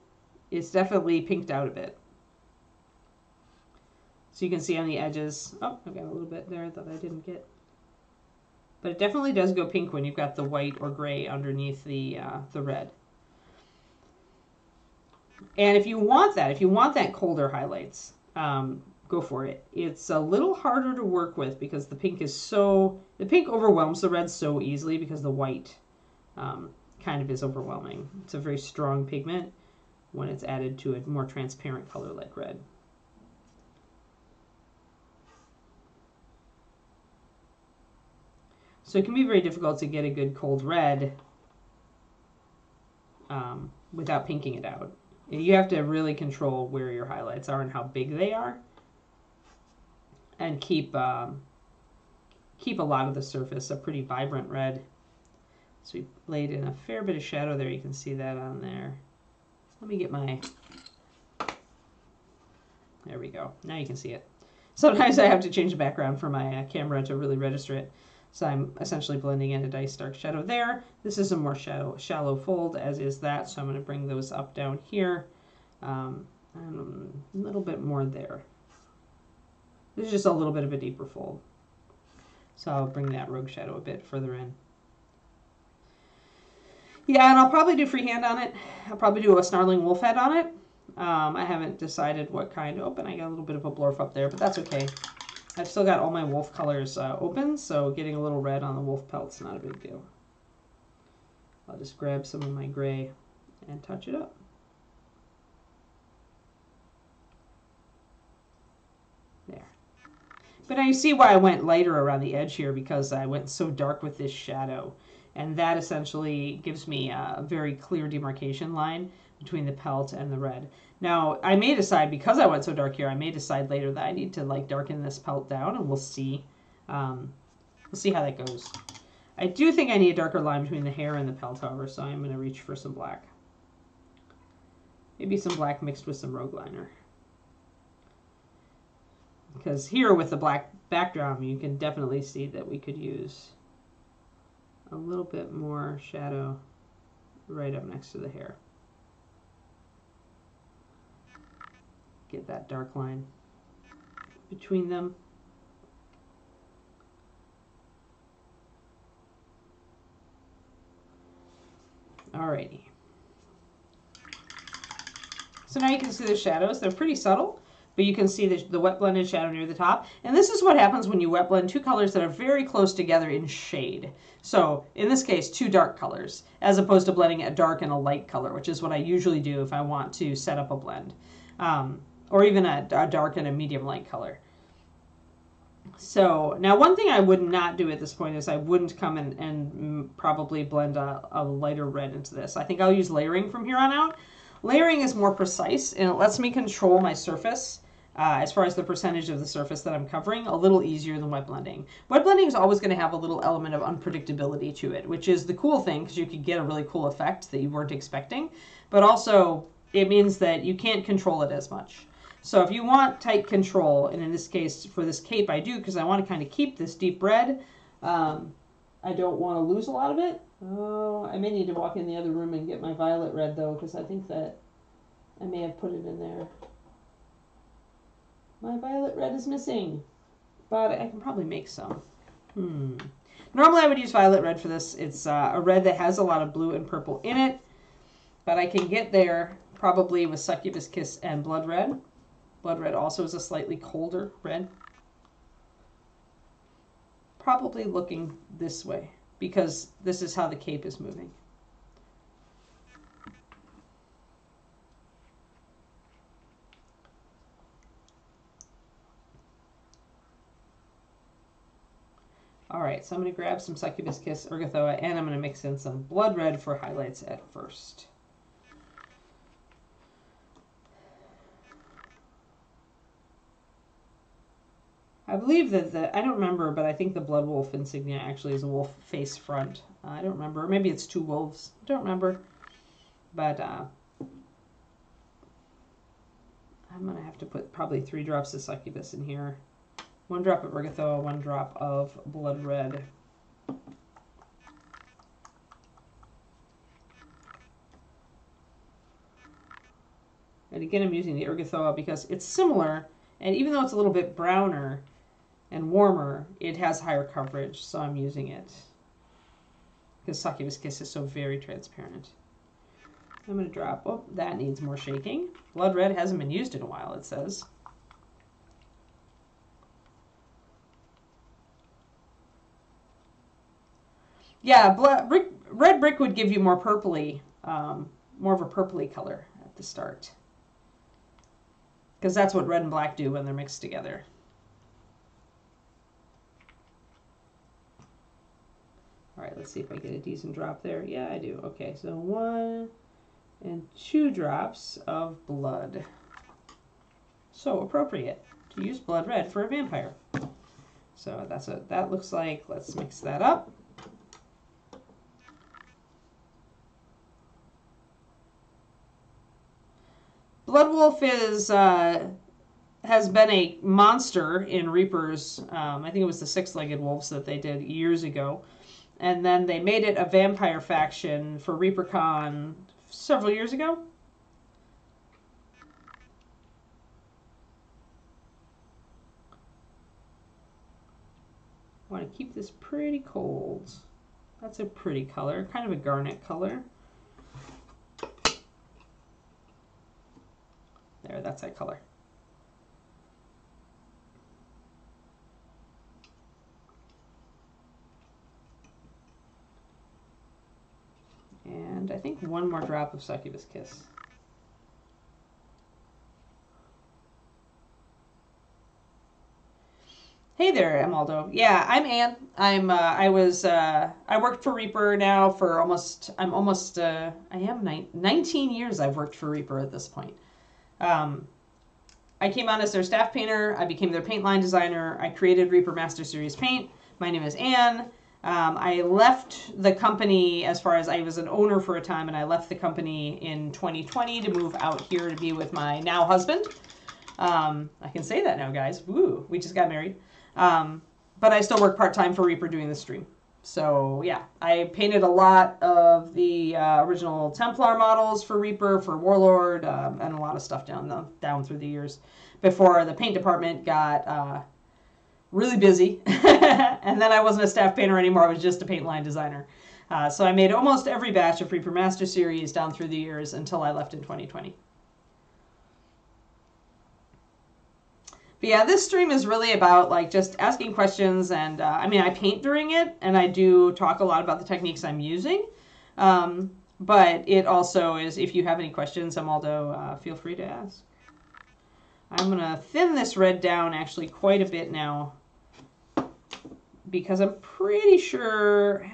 Speaker 1: it's definitely pinked out a bit. So you can see on the edges, oh, I've got a little bit there that I didn't get. But it definitely does go pink when you've got the white or gray underneath the red. And if you want that colder highlights, go for it. It's a little harder to work with because the pink overwhelms the red so easily because the white kind of is overwhelming. It's a very strong pigment when it's added to a more transparent color like red. So it can be very difficult to get a good cold red without pinking it out. You have to really control where your highlights are and how big they are, and keep a lot of the surface a pretty vibrant red. So we laid in a fair bit of shadow there. You can see that on there. Let me get my, there we go. Now you can see it. Sometimes I have to change the background for my camera to really register it. So I'm essentially blending in a nice dark shadow there. This is a more shallow fold, as is that. So I'm going to bring those up down here, and a little bit more there. This is just a little bit of a deeper fold. So I'll bring that rogue shadow a bit further in. Yeah, and I'll probably do freehand on it. I'll probably do a snarling wolf head on it. I haven't decided what kind. Oh, and I got a little bit of a blurf up there, but that's okay. I've still got all my wolf colors open, so getting a little red on the wolf pelt's not a big deal. I'll just grab some of my gray and touch it up. There. But now you see why I went lighter around the edge here, because I went so dark with this shadow. And that essentially gives me a very clear demarcation line between the pelt and the red. Now, I may decide, because I went so dark here, I may decide later that I need to like darken this pelt down, and we'll see. We'll see how that goes. I do think I need a darker line between the hair and the pelt, however, so I'm going to reach for some black. Maybe some black mixed with some rogue liner. Because here with the black background, you can definitely see that we could use a little bit more shadow right up next to the hair. Get that dark line between them. Alrighty. So now you can see the shadows. They're pretty subtle, but you can see the wet blended shadow near the top. And this is what happens when you wet blend two colors that are very close together in shade. So in this case, two dark colors, as opposed to blending a dark and a light color, which is what I usually do if I want to set up a blend. Or even a dark and a medium light color. So now one thing I would not do at this point is I wouldn't come and probably blend a lighter red into this. I think I'll use layering from here on out. Layering is more precise and it lets me control my surface as far as the percentage of the surface that I'm covering a little easier than wet blending. Wet blending is always going to have a little element of unpredictability to it, which is the cool thing because you could get a really cool effect that you weren't expecting, but also it means that you can't control it as much. So if you want tight control, and in this case for this cape I do because I want to kind of keep this deep red, I don't want to lose a lot of it. Oh, I may need to walk in the other room and get my violet red though because I think that I may have put it in there. My violet red is missing, but I can probably make some. Normally I would use violet red for this. It's a red that has a lot of blue and purple in it, but I can get there probably with Succubus Kiss and Blood Red. Blood Red also is a slightly colder red. Probably looking this way because this is how the cape is moving. All right, so I'm going to grab some Succubus Kiss Ergothoa and I'm going to mix in some Blood Red for highlights at first. I believe that I don't remember, but I think the Blood Wolf insignia actually is a wolf face front. I don't remember. Maybe it's two wolves. I don't remember. But I'm going to have to put probably 3 drops of Succubus in here. 1 drop of Ergothoa, 1 drop of Blood Red. And again, I'm using the Ergothoa because it's similar, and even though it's a little bit browner and warmer, it has higher coverage, so I'm using it. Because Succubus Kiss is so very transparent. I'm going to drop, oh, that needs more shaking. Blood Red hasn't been used in a while, it says. Yeah, red brick would give you more purpley, more of a purpley color at the start. Because that's what red and black do when they're mixed together. All right, let's see if I get a decent drop there. Yeah, I do. Okay, so 1 and 2 drops of blood. So appropriate to use Blood Red for a vampire. So that's what that looks like. Let's mix that up. Blood Wolf is has been a monster in Reapers. I think it was the 6-legged wolves that they did years ago. And then they made it a vampire faction for ReaperCon several years ago. I want to keep this pretty cold. That's a pretty color, kind of a garnet color. There, that's that color. And I think 1 more drop of Succubus Kiss. Hey there, Emaldo. Yeah, I'm Ann. I worked for Reaper now for I am 19 years I've worked for Reaper at this point. I came on as their staff painter. I became their paint line designer. I created Reaper Master Series paint. My name is Ann. I left the company as far as I was an owner for a time, and I left the company in 2020 to move out here to be with my now husband. I can say that now, guys. Woo, we just got married. But I still work part-time for Reaper doing the stream. So yeah, I painted a lot of the original Templar models for Reaper, for Warlord, and a lot of stuff down through the years before the paint department got really busy. And then I wasn't a staff painter anymore. I was just a paint line designer. So I made almost every batch of Reaper Master Series down through the years until I left in 2020. But yeah, this stream is really about like just asking questions, and I mean, I paint during it, and I do talk a lot about the techniques I'm using. But it also is, if you have any questions, Emaldo, feel free to ask. I'm going to thin this red down actually quite a bit now because I'm pretty sure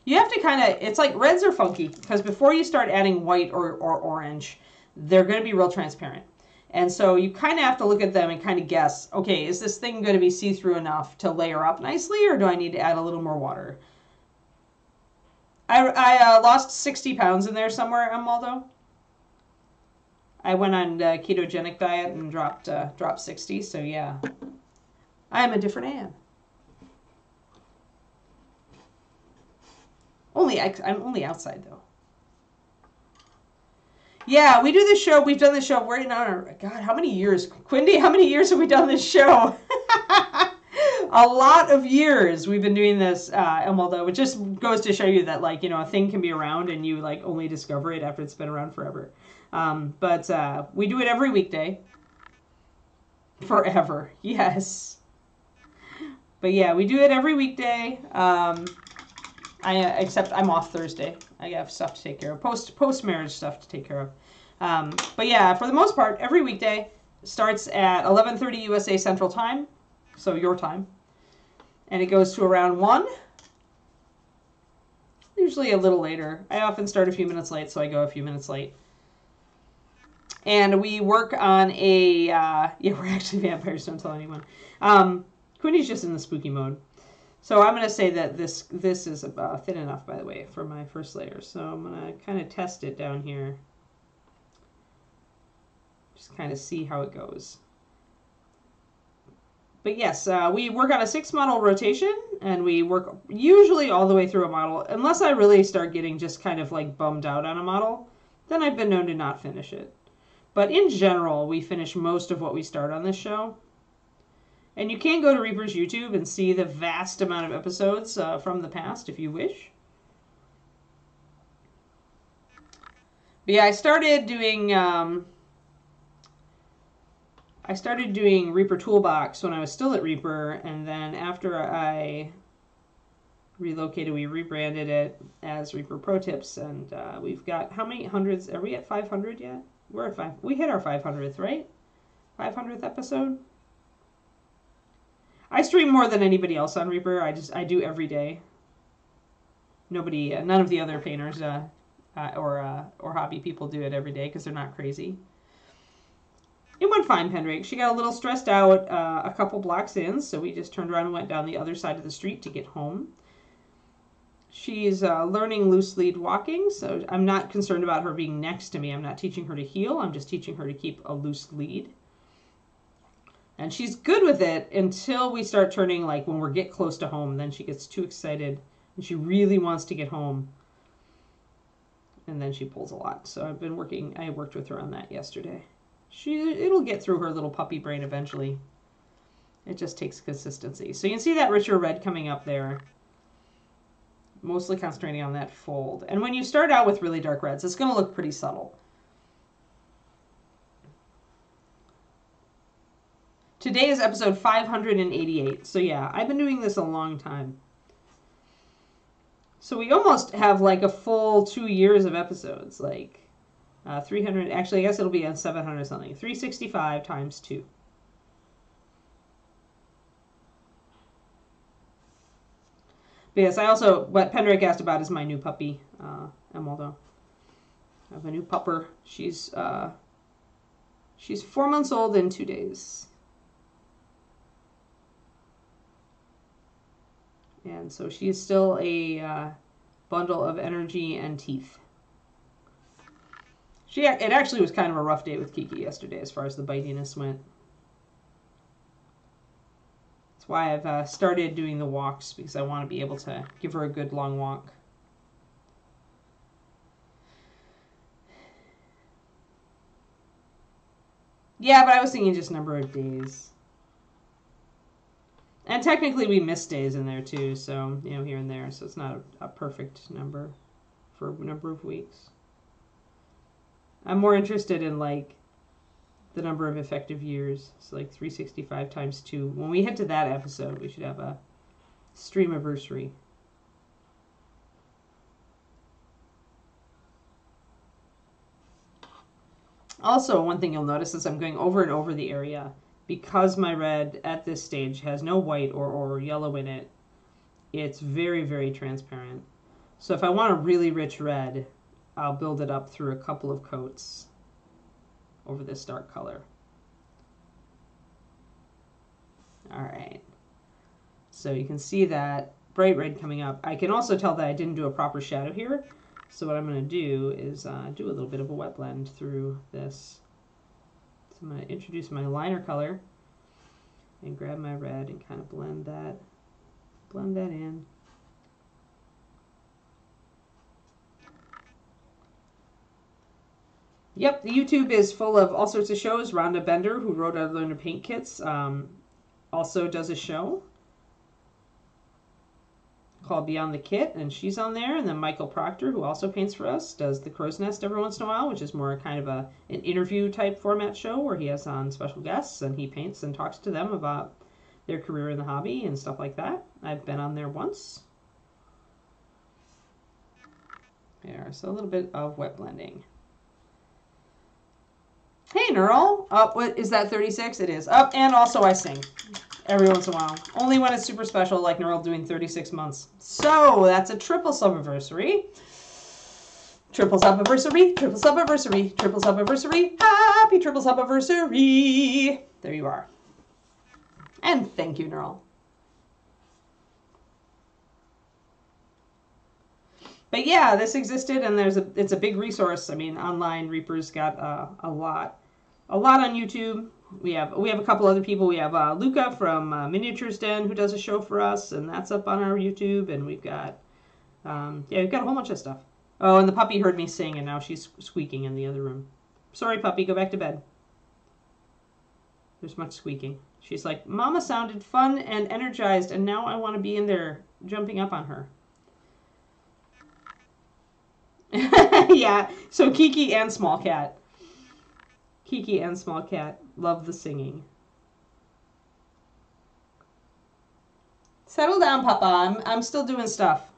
Speaker 1: you have to kind of, it's like reds are funky because before you start adding white or orange, they're going to be real transparent. And so you kind of have to look at them and kind of guess, okay, is this thing going to be see-through enough to layer up nicely, or do I need to add a little more water? I lost 60 pounds in there somewhere, Waldo. I went on the ketogenic diet and dropped 60, so yeah. I am a different Anne. I'm only outside, though. Yeah, we do this show. We've done this show. We're in our, God, how many years? Quindy, how many years have we done this show? A lot of years we've been doing this, Emaldo, which just goes to show you that, like, you know, a thing can be around and you, like, only discover it after it's been around forever. But we do it every weekday. Forever, yes. But yeah, we do it every weekday. Except I'm off Thursday. I have stuff to take care of. Post-marriage stuff to take care of. But yeah, for the most part, every weekday starts at 11:30 USA Central Time, so your time. And it goes to around 1. Usually a little later. I often start a few minutes late, so I go a few minutes late. And we work on a, yeah, we're actually vampires, don't tell anyone. Quinny's just in the spooky mode. So I'm going to say that this is thin enough, by the way, for my first layer. So I'm going to kind of test it down here. Just kind of see how it goes. But yes, we work on a 6-model rotation, and we work usually all the way through a model. Unless I really start getting just kind of like bummed out on a model, then I've been known to not finish it. But in general, we finish most of what we start on this show. And you can go to Reaper's YouTube and see the vast amount of episodes from the past if you wish. But yeah, I started doing Reaper Toolbox when I was still at Reaper, and then after I relocated, we rebranded it as Reaper Pro Tips, and we've got, how many hundreds? Are we at 500 yet? We're at 5. We hit our 500th, right? 500th episode. I stream more than anybody else on Reaper. I do every day. None of the other painters or hobby people do it every day because they're not crazy. It went fine, Pendrake. She got a little stressed out a couple blocks in, so we just turned around and went down the other side of the street to get home. She's learning loose lead walking, so I'm not concerned about her being next to me. I'm not teaching her to heel. I'm just teaching her to keep a loose lead. And she's good with it until we start turning, like, when we get close to home. Then she gets too excited, and she really wants to get home. And then she pulls a lot. So I worked with her on that yesterday. It'll get through her little puppy brain eventually. It just takes consistency. So you can see that richer red coming up there. Mostly concentrating on that fold. And when you start out with really dark reds, it's going to look pretty subtle. Today is episode 588. So yeah, I've been doing this a long time. So we almost have like a full 2 years of episodes. Like 300, actually I guess it'll be on 700 something. 365 times 2. But yes, what Pendrake asked about is my new puppy, Emaldo. I have a new pupper. She's 4 months old in 2 days. And so she is still a bundle of energy and teeth. It actually was kind of a rough day with Kiki yesterday as far as the bitiness went. That's why I've started doing the walks, because I want to be able to give her a good long walk. Yeah, but I was thinking just number of days. And technically we miss days in there too, so, you know, here and there. So it's not a perfect number for a number of weeks. I'm more interested in, like, the number of effective years. So, like, 365 times 2. When we hit to that episode, we should have a stream anniversary. Also, one thing you'll notice is I'm going over and over the area because my red at this stage has no white or yellow in it, it's very, very transparent. So if I want a really rich red, I'll build it up through a couple of coats over this dark color. All right. So you can see that bright red coming up. I can also tell that I didn't do a proper shadow here. So what I'm going to do is do a little bit of a wet blend through this. So I'm going to introduce my liner color and grab my red and kind of blend that in. Yep, the YouTube is full of all sorts of shows. Rhonda Bender, who wrote our Learn to Paint kits, also does a show called Beyond the Kit, and she's on there. And then Michael Proctor, who also paints for us, does The Crow's Nest every once in a while, which is more kind of an interview type format show where he has on special guests and he paints and talks to them about their career in the hobby and stuff like that. I've been on there once. There, so a little bit of wet blending. Hey, Neural. What is that, 36? It is. And also I sing every once in a while. Only when it's super special, like Neural doing 36 months. So that's a triple sub-anniversary. Triple sub-anniversary, triple sub-anniversary, triple sub-anniversary. Happy triple sub-anniversary. There you are. And thank you, Neural. But yeah, this existed, and it's a big resource. I mean, online Reaper's got a lot on YouTube. We have a couple other people. We have Luca from Miniatures Den who does a show for us, and that's up on our YouTube. And we've got we've got a whole bunch of stuff. Oh, and the puppy heard me sing, and now she's squeaking in the other room. Sorry, puppy, go back to bed. There's much squeaking. She's like, Mama sounded fun and energized, and now I want to be in there jumping up on her. Yeah, so Kiki and Small Cat. Kiki and Small Cat love the singing. Settle down, Papa. I'm still doing stuff.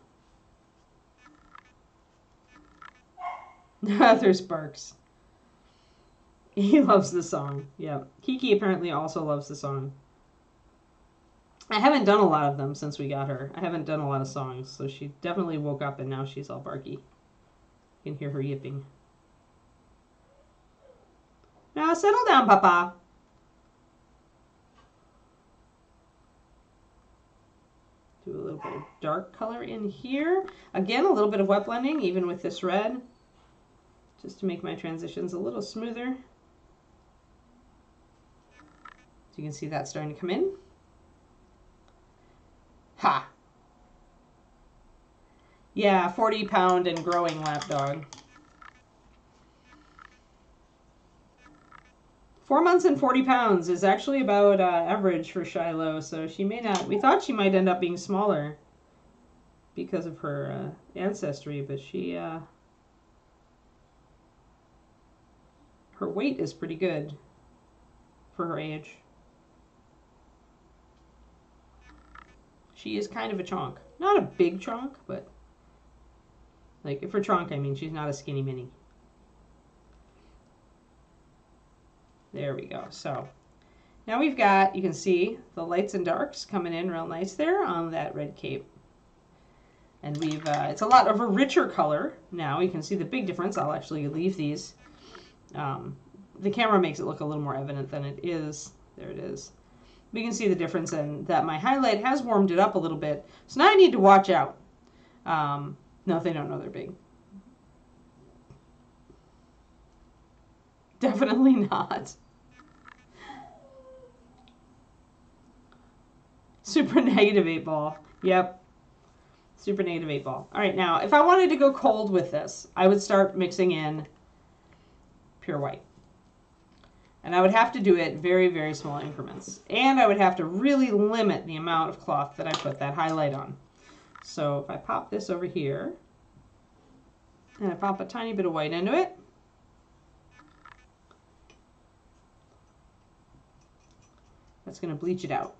Speaker 1: There's Barks. He loves the song. Yeah. Kiki apparently also loves the song. I haven't done a lot of them since we got her. I haven't done a lot of songs, so she definitely woke up and now she's all barky. You can hear her yipping. Now settle down, Papa. Do a little bit of dark color in here. Again, a little bit of wet blending, even with this red, just to make my transitions a little smoother. So you can see that starting to come in. Ha! Yeah, 40-pound and growing lapdog. 4 months and 40 pounds is actually about average for Shiloh, so she may not... We thought she might end up being smaller because of her ancestry, but she... her weight is pretty good for her age. She is kind of a chonk. Not a big chonk, but... Like, for chonk, I mean, she's not a skinny mini. There we go. So now we've got, you can see the lights and darks coming in real nice there on that red cape. And we've, it's a lot of a richer color now. You can see the big difference. I'll actually leave these. The camera makes it look a little more evident than it is. There it is. We can see the difference in that my highlight has warmed it up a little bit. So now I need to watch out. No, they don't know they're big. Definitely not. Super negative 8 ball. Yep. Super negative 8 ball. All right, now, if I wanted to go cold with this, I would start mixing in pure white. And I would have to do it very, very small increments. And I would have to really limit the amount of cloth that I put that highlight on. So if I pop this over here, and I pop a tiny bit of white into it, that's going to bleach it out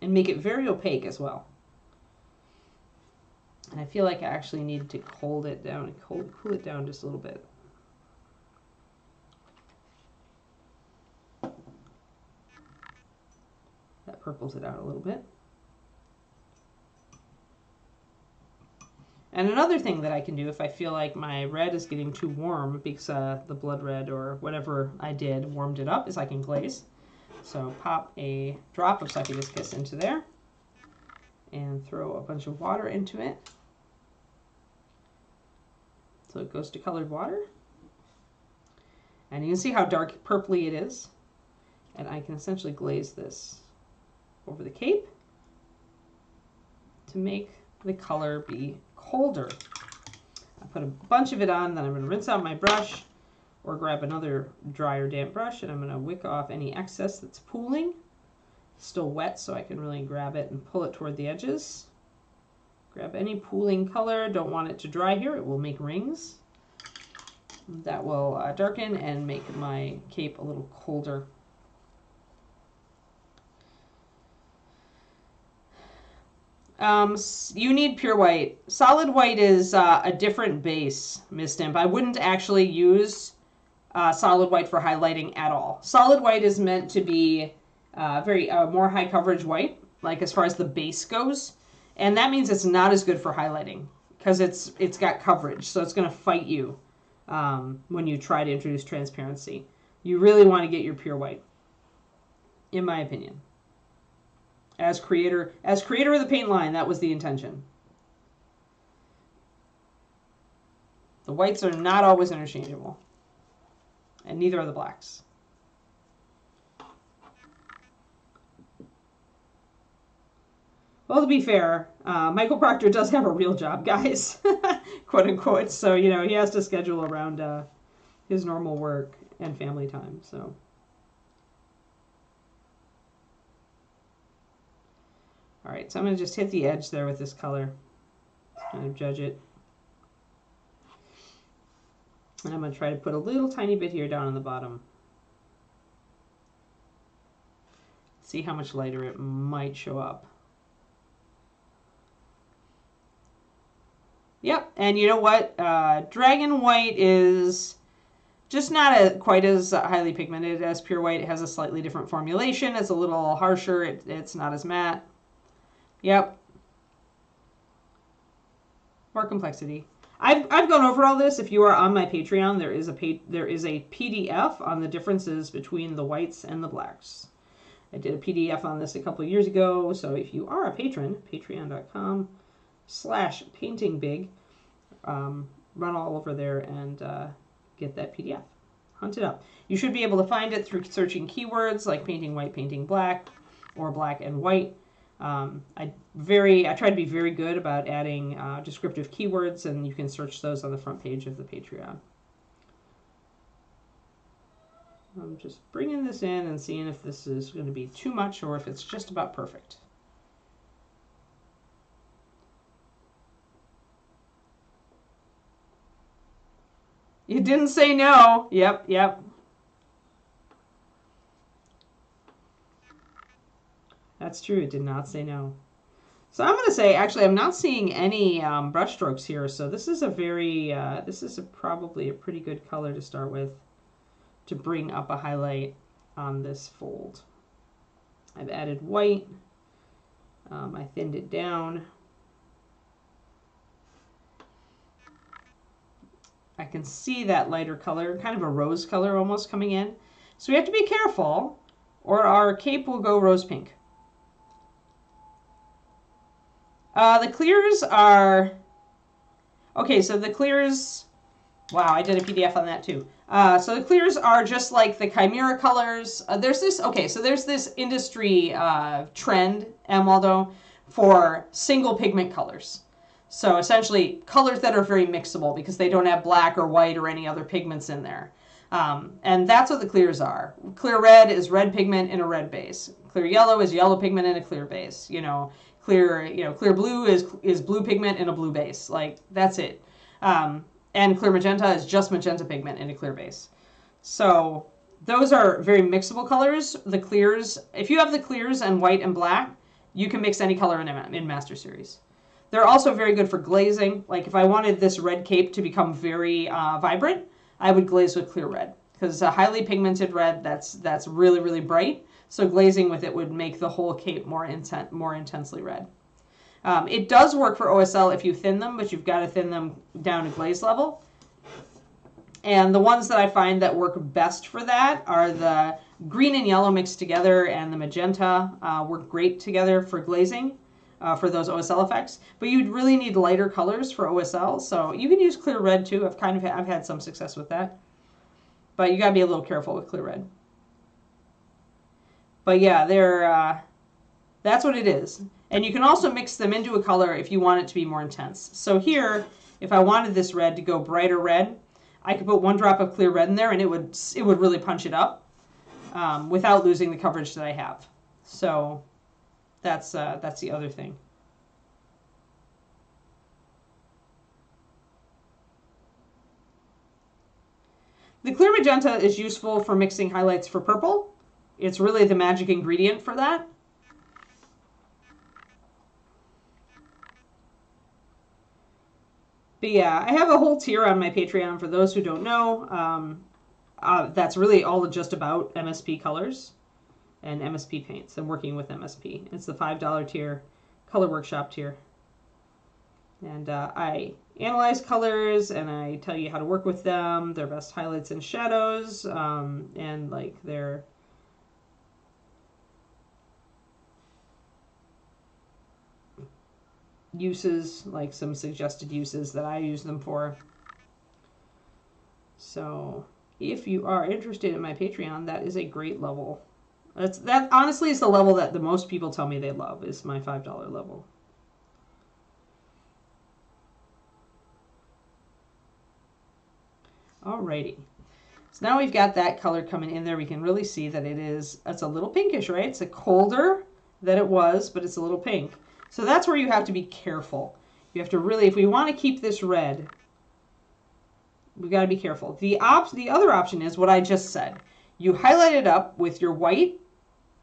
Speaker 1: and make it very opaque as well. And I feel like I actually need to cool it down just a little bit. purples it out a little bit. And another thing that I can do if I feel like my red is getting too warm because the blood red or whatever I did warmed it up is I can glaze. So pop a drop of Sake Hibiscus into there and throw a bunch of water into it. So it goes to colored water. And you can see how dark purpley it is. And I can essentially glaze this over the cape to make the color be colder. I put a bunch of it on, then I'm going to rinse out my brush or grab another dry or damp brush and I'm going to wick off any excess that's pooling. It's still wet, so I can really grab it and pull it toward the edges. Grab any pooling color. Don't want it to dry here. It will make rings. That will darken and make my cape a little colder. You need pure white. Solid white is a different base, Miss Stimp. I wouldn't actually use solid white for highlighting at all. Solid white is meant to be more high coverage white, like as far as the base goes. And that means it's not as good for highlighting because it's got coverage. So it's going to fight you when you try to introduce transparency. You really want to get your pure white, in my opinion. As creator of the paint line, that was the intention. The whites are not always interchangeable, and neither are the blacks. Well, to be fair, Michael Proctor does have a real job, guys, quote unquote. So, you know, he has to schedule around his normal work and family time, so. All right, so I'm going to just hit the edge there with this color, kind of judge it. And I'm going to try to put a little tiny bit here down on the bottom. See how much lighter it might show up. Yep, and you know what? Dragon white is just not quite as highly pigmented as pure white. It has a slightly different formulation. It's a little harsher. It's not as matte. Yep. More complexity. I've gone over all this. If you are on my Patreon, there is a PDF on the differences between the whites and the blacks. I did a PDF on this a couple of years ago, so if you are a patron, patreon.com/paintingbig, run all over there and get that PDF. Hunt it up. You should be able to find it through searching keywords like painting white, painting black, or black and white. I try to be very good about adding descriptive keywords, and you can search those on the front page of the Patreon. I'm just bringing this in and seeing if this is going to be too much or if it's just about perfect. You didn't say no. Yep, yep. That's true. It did not say no. So I'm going to say, actually, I'm not seeing any brush strokes here. So this is probably a pretty good color to start with to bring up a highlight on this fold. I've added white. I thinned it down. I can see that lighter color, kind of a rose color almost coming in. So we have to be careful or our cape will go rose pink. The clears are, okay, so the clears, wow, I did a PDF on that too. So the clears are just like the Chimera colors. There's this industry trend, Waldo, for single pigment colors. So essentially colors that are very mixable because they don't have black or white or any other pigments in there. And that's what the clears are. Clear red is red pigment in a red base. Clear yellow is yellow pigment in a clear base. Clear blue is blue pigment in a blue base. Like, that's it. And clear magenta is just magenta pigment in a clear base. So those are very mixable colors. The clears, if you have the clears and white and black, you can mix any color in Master Series. They're also very good for glazing. Like if I wanted this red cape to become very vibrant, I would glaze with clear red because it's a highly pigmented red that's really, really bright. So glazing with it would make the whole cape more intensely red. It does work for OSL if you thin them, but you've got to thin them down to glaze level. And the ones that I find that work best for that are the green and yellow mixed together, and the magenta work great together for glazing, for those OSL effects. But you'd really need lighter colors for OSL, so you can use clear red too. I've had some success with that. But you got to be a little careful with clear red. But yeah, that's what it is. And you can also mix them into a color if you want it to be more intense. So here, if I wanted this red to go brighter red, I could put 1 drop of clear red in there, and it would really punch it up without losing the coverage that I have. So that's the other thing. The clear magenta is useful for mixing highlights for purple. It's really the magic ingredient for that. But yeah, I have a whole tier on my Patreon for those who don't know. That's really all just about MSP colors and MSP paints and working with MSP. It's the $5 tier, color workshop tier. And I analyze colors and I tell you how to work with them, their best highlights and shadows, and like their uses, like some suggested uses that I use them for. So if you are interested in my Patreon, that is a great level. That honestly is the level that the most people tell me they love, is my $5 level. Alrighty. So now we've got that color coming in there. We can really see that it's a little pinkish, right? It's a colder than it was, but it's a little pink. So that's where you have to be careful. You have to really, if we want to keep this red, we got to be careful. The other option is what I just said. You highlight it up with your white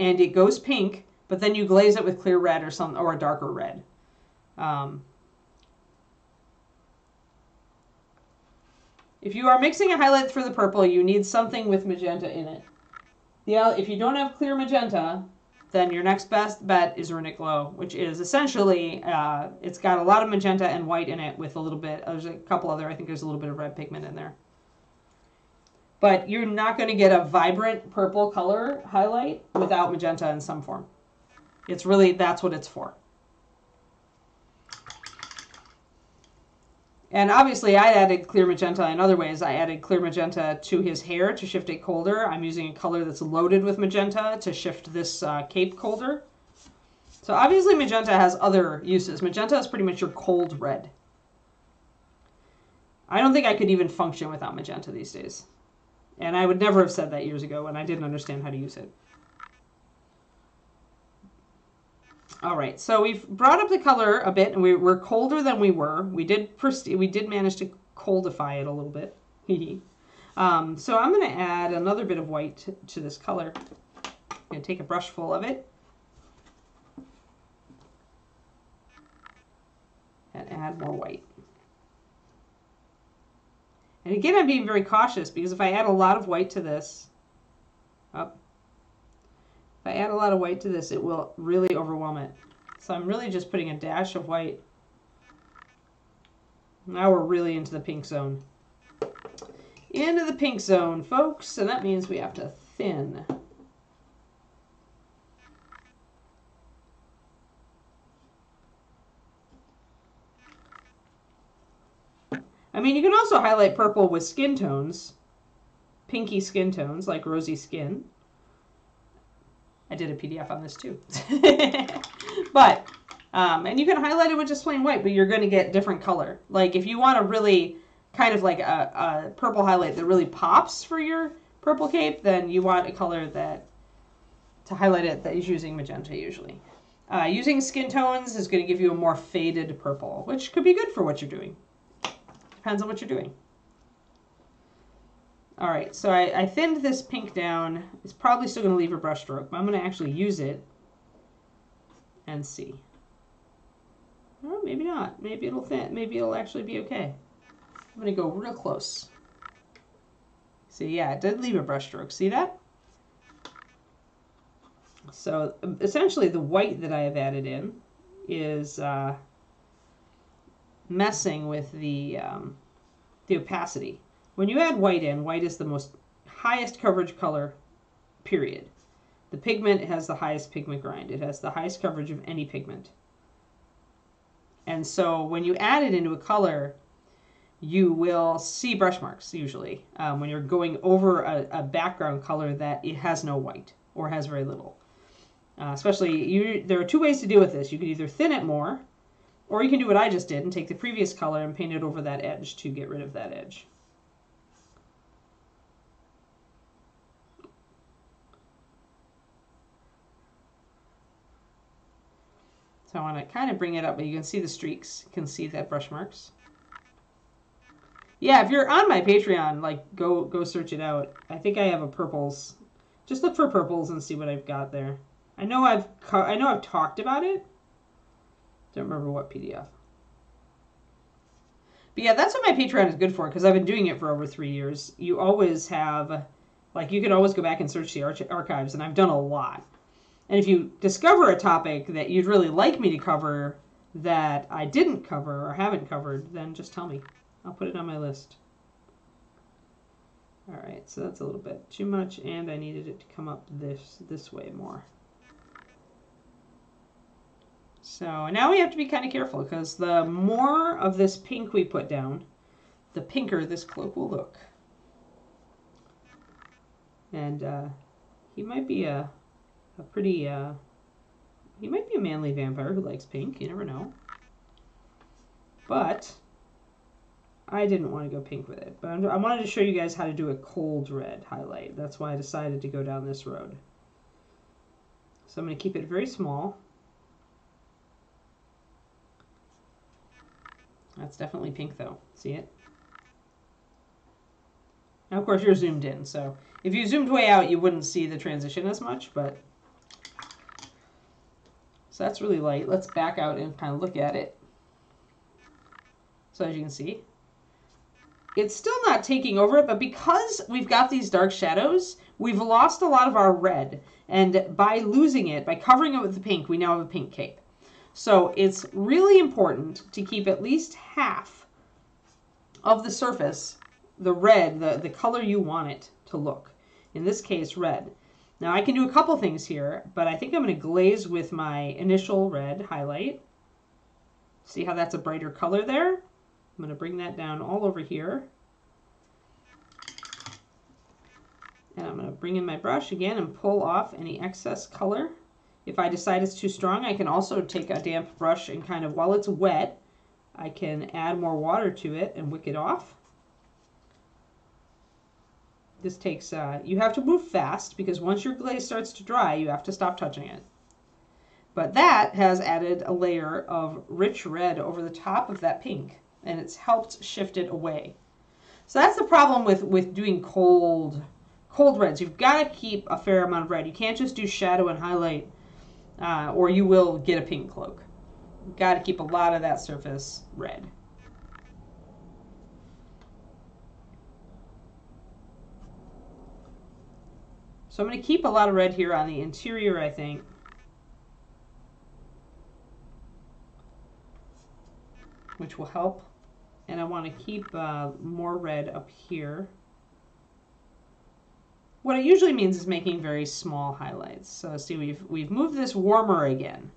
Speaker 1: and it goes pink, but then you glaze it with clear red or a darker red. If you are mixing a highlight for the purple, you need something with magenta in it. If you don't have clear magenta, then your next best bet is Runic Glow, which is essentially, it's got a lot of magenta and white in it with a little bit, there's a couple other, I think there's a little bit of red pigment in there. But you're not going to get a vibrant purple color highlight without magenta in some form. It's really, that's what it's for. And obviously I added clear magenta in other ways. I added clear magenta to his hair to shift it colder. I'm using a color that's loaded with magenta to shift this cape colder. So obviously magenta has other uses. Magenta is pretty much your cold red. I don't think I could even function without magenta these days. And I would never have said that years ago when I didn't understand how to use it. All right, so we've brought up the color a bit, and we're colder than we were. We did manage to coldify it a little bit. So I'm going to add another bit of white to this color. I'm going to take a brush full of it and add more white. And again, I'm being very cautious because if I add a lot of white to this, if I add a lot of white to this, it will really overwhelm it. So I'm really just putting a dash of white. Now we're really into the pink zone. Into the pink zone, folks. And that means we have to thin. I mean, you can also highlight purple with skin tones. Pinky skin tones, like rosy skin. I did a PDF on this too. But, and you can highlight it with just plain white, but you're going to get different color. Like if you want a really kind of like a purple highlight that really pops for your purple cape, then you want a color to highlight it that is using magenta usually. Using skin tones is going to give you a more faded purple, which could be good for what you're doing. Depends on what you're doing. All right, so I thinned this pink down. It's probably still going to leave a brush stroke, but I'm going to actually use it and see. Well, maybe not. Maybe it'll thin. Maybe it'll actually be okay. I'm going to go real close. See, yeah, it did leave a brush stroke. See that? So essentially the white that I have added in is messing with the opacity. When you add white in, white is the most highest coverage color, period. The pigment has the highest pigment grind. It has the highest coverage of any pigment. And so when you add it into a color, you will see brush marks usually when you're going over a background color that it has no white or has very little. Especially, there are two ways to deal with this. You can either thin it more, or you can do what I just did and take the previous color and paint it over that edge to get rid of that edge. So I want to kind of bring it up, but you can see the streaks. You can see that brush marks. Yeah, if you're on my Patreon, like go search it out. I think I have a purples. Just look for purples and see what I've got there. I know I've talked about it. Don't remember what PDF. But yeah, that's what my Patreon is good for, because I've been doing it for over 3 years. You always have, like, you can always go back and search the archives, and I've done a lot. And if you discover a topic that you'd really like me to cover that I didn't cover or haven't covered, then just tell me. I'll put it on my list. All right, so that's a little bit too much, and I needed it to come up this way more. So now we have to be kind of careful, because the more of this pink we put down, the pinker this cloak will look. And he might be a pretty, he might be a manly vampire who likes pink, you never know. But I didn't want to go pink with it. But I wanted to show you guys how to do a cold red highlight. That's why I decided to go down this road. So I'm going to keep it very small. That's definitely pink though. See it? Now, of course, you're zoomed in, so if you zoomed way out, you wouldn't see the transition as much, but so that's really light. Let's back out and kind of look at it. So as you can see, it's still not taking over it, but because we've got these dark shadows, we've lost a lot of our red. And by losing it, by covering it with the pink, we now have a pink cape. So it's really important to keep at least half of the surface, the red, the color you want it to look. In this case, red. Now I can do a couple things here, but I think I'm going to glaze with my initial red highlight. See how that's a brighter color there? I'm going to bring that down all over here. And I'm going to bring in my brush again and pull off any excess color. If I decide it's too strong, I can also take a damp brush and kind of, while it's wet, I can add more water to it and wick it off. This takes, you have to move fast because once your glaze starts to dry, you have to stop touching it. But that has added a layer of rich red over the top of that pink, and it's helped shift it away. So that's the problem with doing cold reds. You've got to keep a fair amount of red. You can't just do shadow and highlight, or you will get a pink cloak. You've got to keep a lot of that surface red. So I'm going to keep a lot of red here on the interior, I think. Which will help. And I want to keep more red up here. What it usually means is making very small highlights. So see, we've moved this warmer again.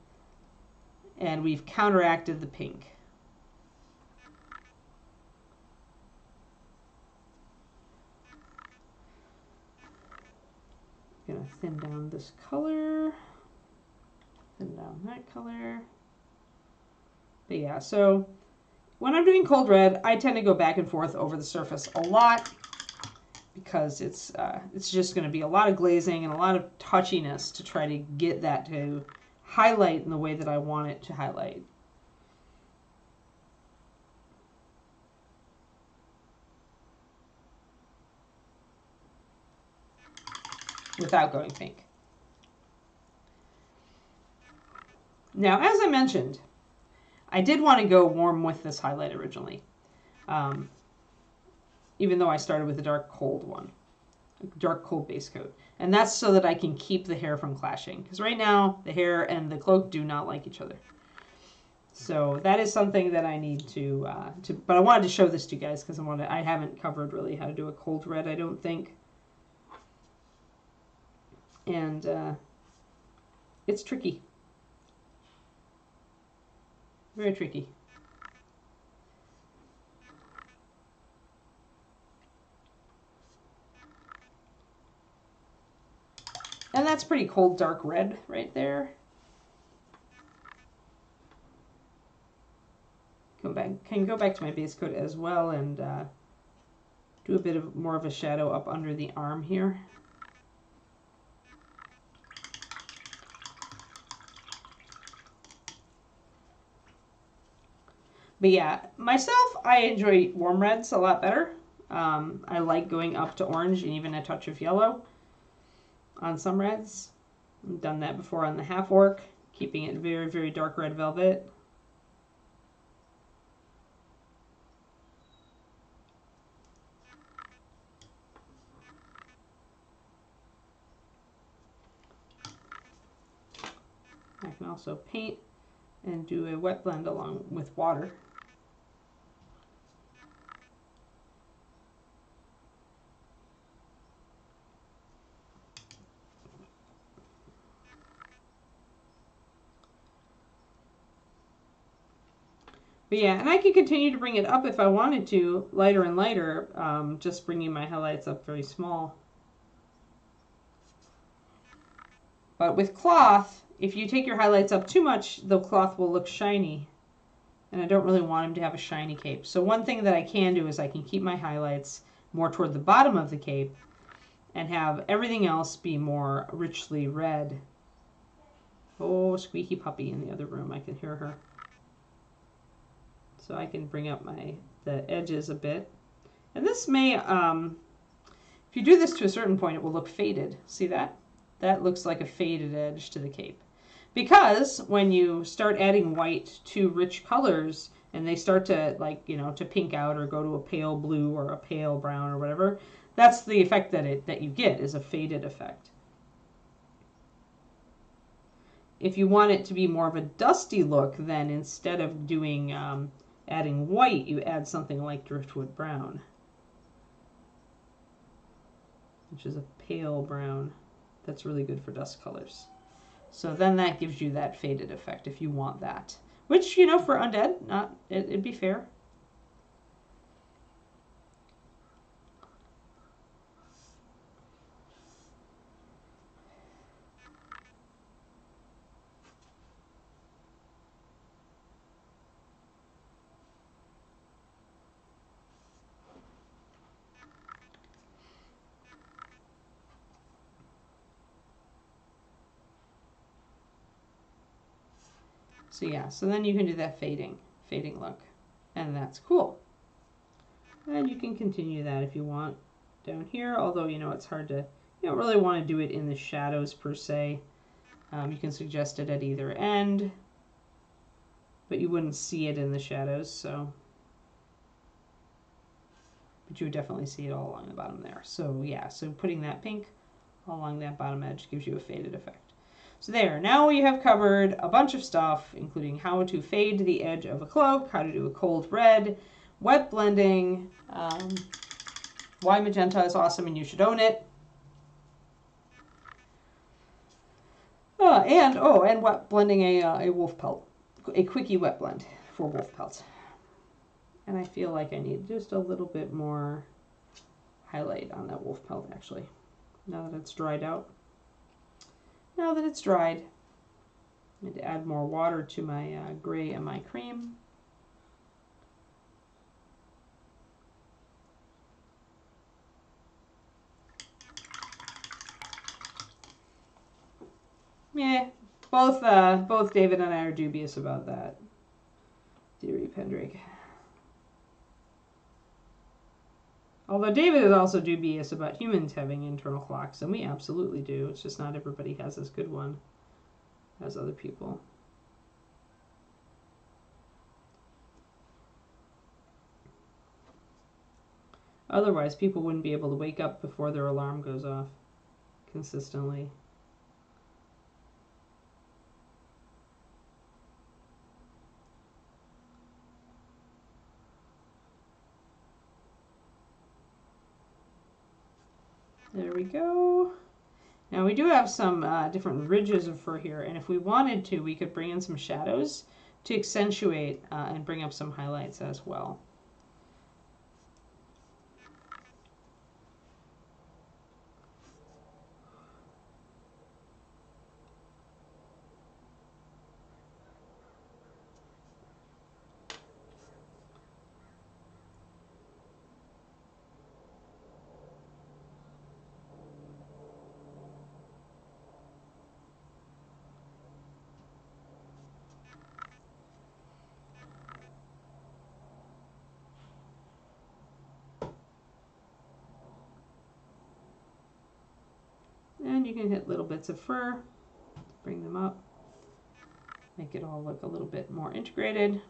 Speaker 1: And we've counteracted the pink. I'm going to thin down this color. Thin down that color. But yeah, so when I'm doing cold red, I tend to go back and forth over the surface a lot because it's just going to be a lot of glazing and a lot of touchiness to try to get that to highlight in the way that I want it to highlight. Without going pink. Now, as I mentioned, I did want to go warm with this highlight originally, even though I started with a dark cold one. dark cold base coat. And that's so that I can keep the hair from clashing. Because right now, the hair and the cloak do not like each other. So that is something that I need to but I wanted to show this to you guys because I haven't covered really how to do a cold red, I don't think. And it's tricky. Very tricky. And that's pretty cold dark red right there. Can go back to my base coat as well and do a bit of more of a shadow up under the arm here. But yeah, myself, I enjoy warm reds a lot better. I like going up to orange and even a touch of yellow on some reds. I've done that before on the half orc, keeping it very, very dark red velvet. I can also paint and do a wet blend along with water. But yeah, and I could continue to bring it up if I wanted to, lighter and lighter, just bringing my highlights up very small. But with cloth, if you take your highlights up too much, the cloth will look shiny. And I don't really want him to have a shiny cape. So one thing that I can do is I can keep my highlights more toward the bottom of the cape and have everything else be more richly red. Oh, squeaky puppy in the other room. I can hear her. So I can bring up the edges a bit. And this may, if you do this to a certain point, it will look faded. See that? That looks like a faded edge to the cape. Because when you start adding white to rich colors and they start to to pink out or go to a pale blue or a pale brown or whatever, that's the effect that you get, is a faded effect. If you want it to be more of a dusty look, then instead of doing adding white, you add something like driftwood brown, which is a pale brown. That's really good for dust colors. So then that gives you that faded effect if you want that. Which, for undead, it'd be fair. So yeah, so then you can do that fading look. And that's cool. And you can continue that if you want down here, although, it's hard to, you don't really want to do it in the shadows per se. You can suggest it at either end, but you wouldn't see it in the shadows, so. But you would definitely see it all along the bottom there. So yeah, so putting that pink along that bottom edge gives you a faded effect. So there, now we have covered a bunch of stuff, including how to fade the edge of a cloak, how to do a cold red, wet blending, why magenta is awesome and you should own it. And wet blending a wolf pelt, a quickie wet blend for wolf pelts. And I feel like I need just a little bit more highlight on that wolf pelt, actually, now that it's dried out. Now that it's dried, I need to add more water to my gray and my cream. Yeah, both David and I are dubious about that theory, Pendrake. Although David is also dubious about humans having internal clocks, and we absolutely do. It's just not everybody has as good one as other people. Otherwise, people wouldn't be able to wake up before their alarm goes off consistently. There we go. Now we do have some different ridges of fur here, and if we wanted to, we could bring in some shadows to accentuate and bring up some highlights as well. And you can hit little bits of fur, bring them up, make it all look a little bit more integrated.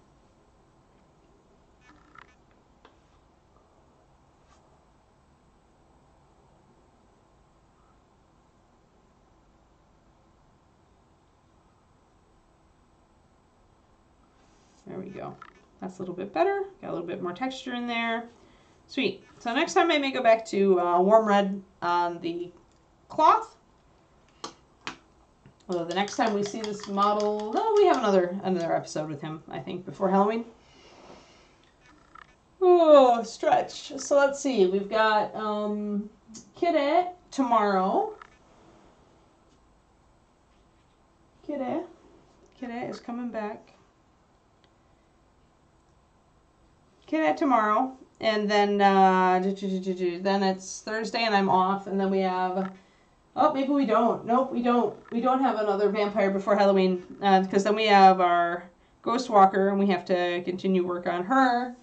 Speaker 1: There we go. That's a little bit better. Got a little bit more texture in there. Sweet. So next time I may go back to warm red on the cloth. Although the next time we see this model, oh, we have another episode with him, I think, before Halloween. Oh, stretch. So let's see. We've got Kitty tomorrow. Kitty is coming back. Kitty tomorrow, and then then it's Thursday, and I'm off, and then we have. Oh, maybe we don't. Nope, we don't. We don't have another vampire before Halloween, because then we have our Ghost Walker, and we have to continue work on her.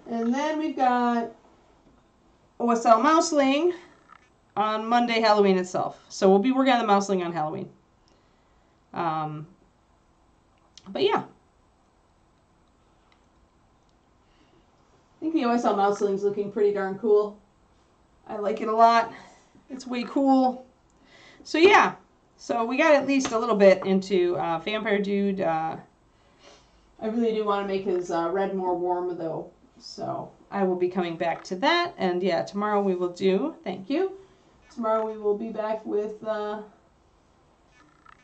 Speaker 1: And then we've got OSL Mouseling on Monday, Halloween itself. So we'll be working on the Mouseling on Halloween. But yeah. I think the OSL Mouseling's looking pretty darn cool. I like it a lot. It's way cool. So yeah, so we got at least a little bit into Vampire Dude. I really do want to make his red more warm though. So I will be coming back to that. And yeah, tomorrow we will do, thank you. Tomorrow we will be back with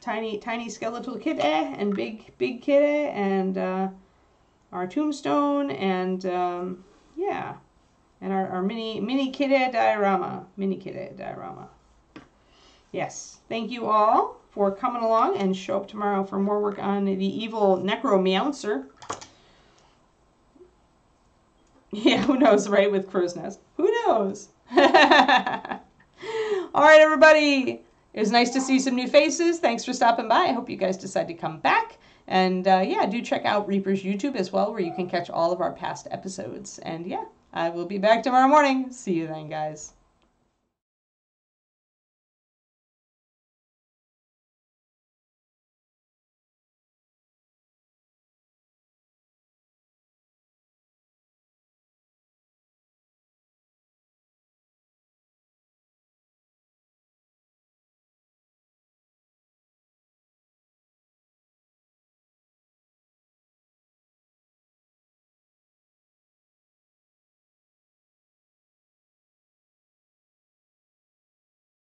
Speaker 1: tiny skeletal kitty and big kitty and our tombstone and yeah. And our mini kitty diorama. Mini kitty diorama. Yes. Thank you all for coming along and show up tomorrow for more work on the evil Necro-Meouncer. Yeah, who knows, right? With Crow's Nest. Who knows? All right, everybody. It was nice to see some new faces. Thanks for stopping by. I hope you guys decide to come back. And yeah, do check out Reaper's YouTube as well, where you can catch all of our past episodes. And yeah. I will be back tomorrow morning. See you then, guys.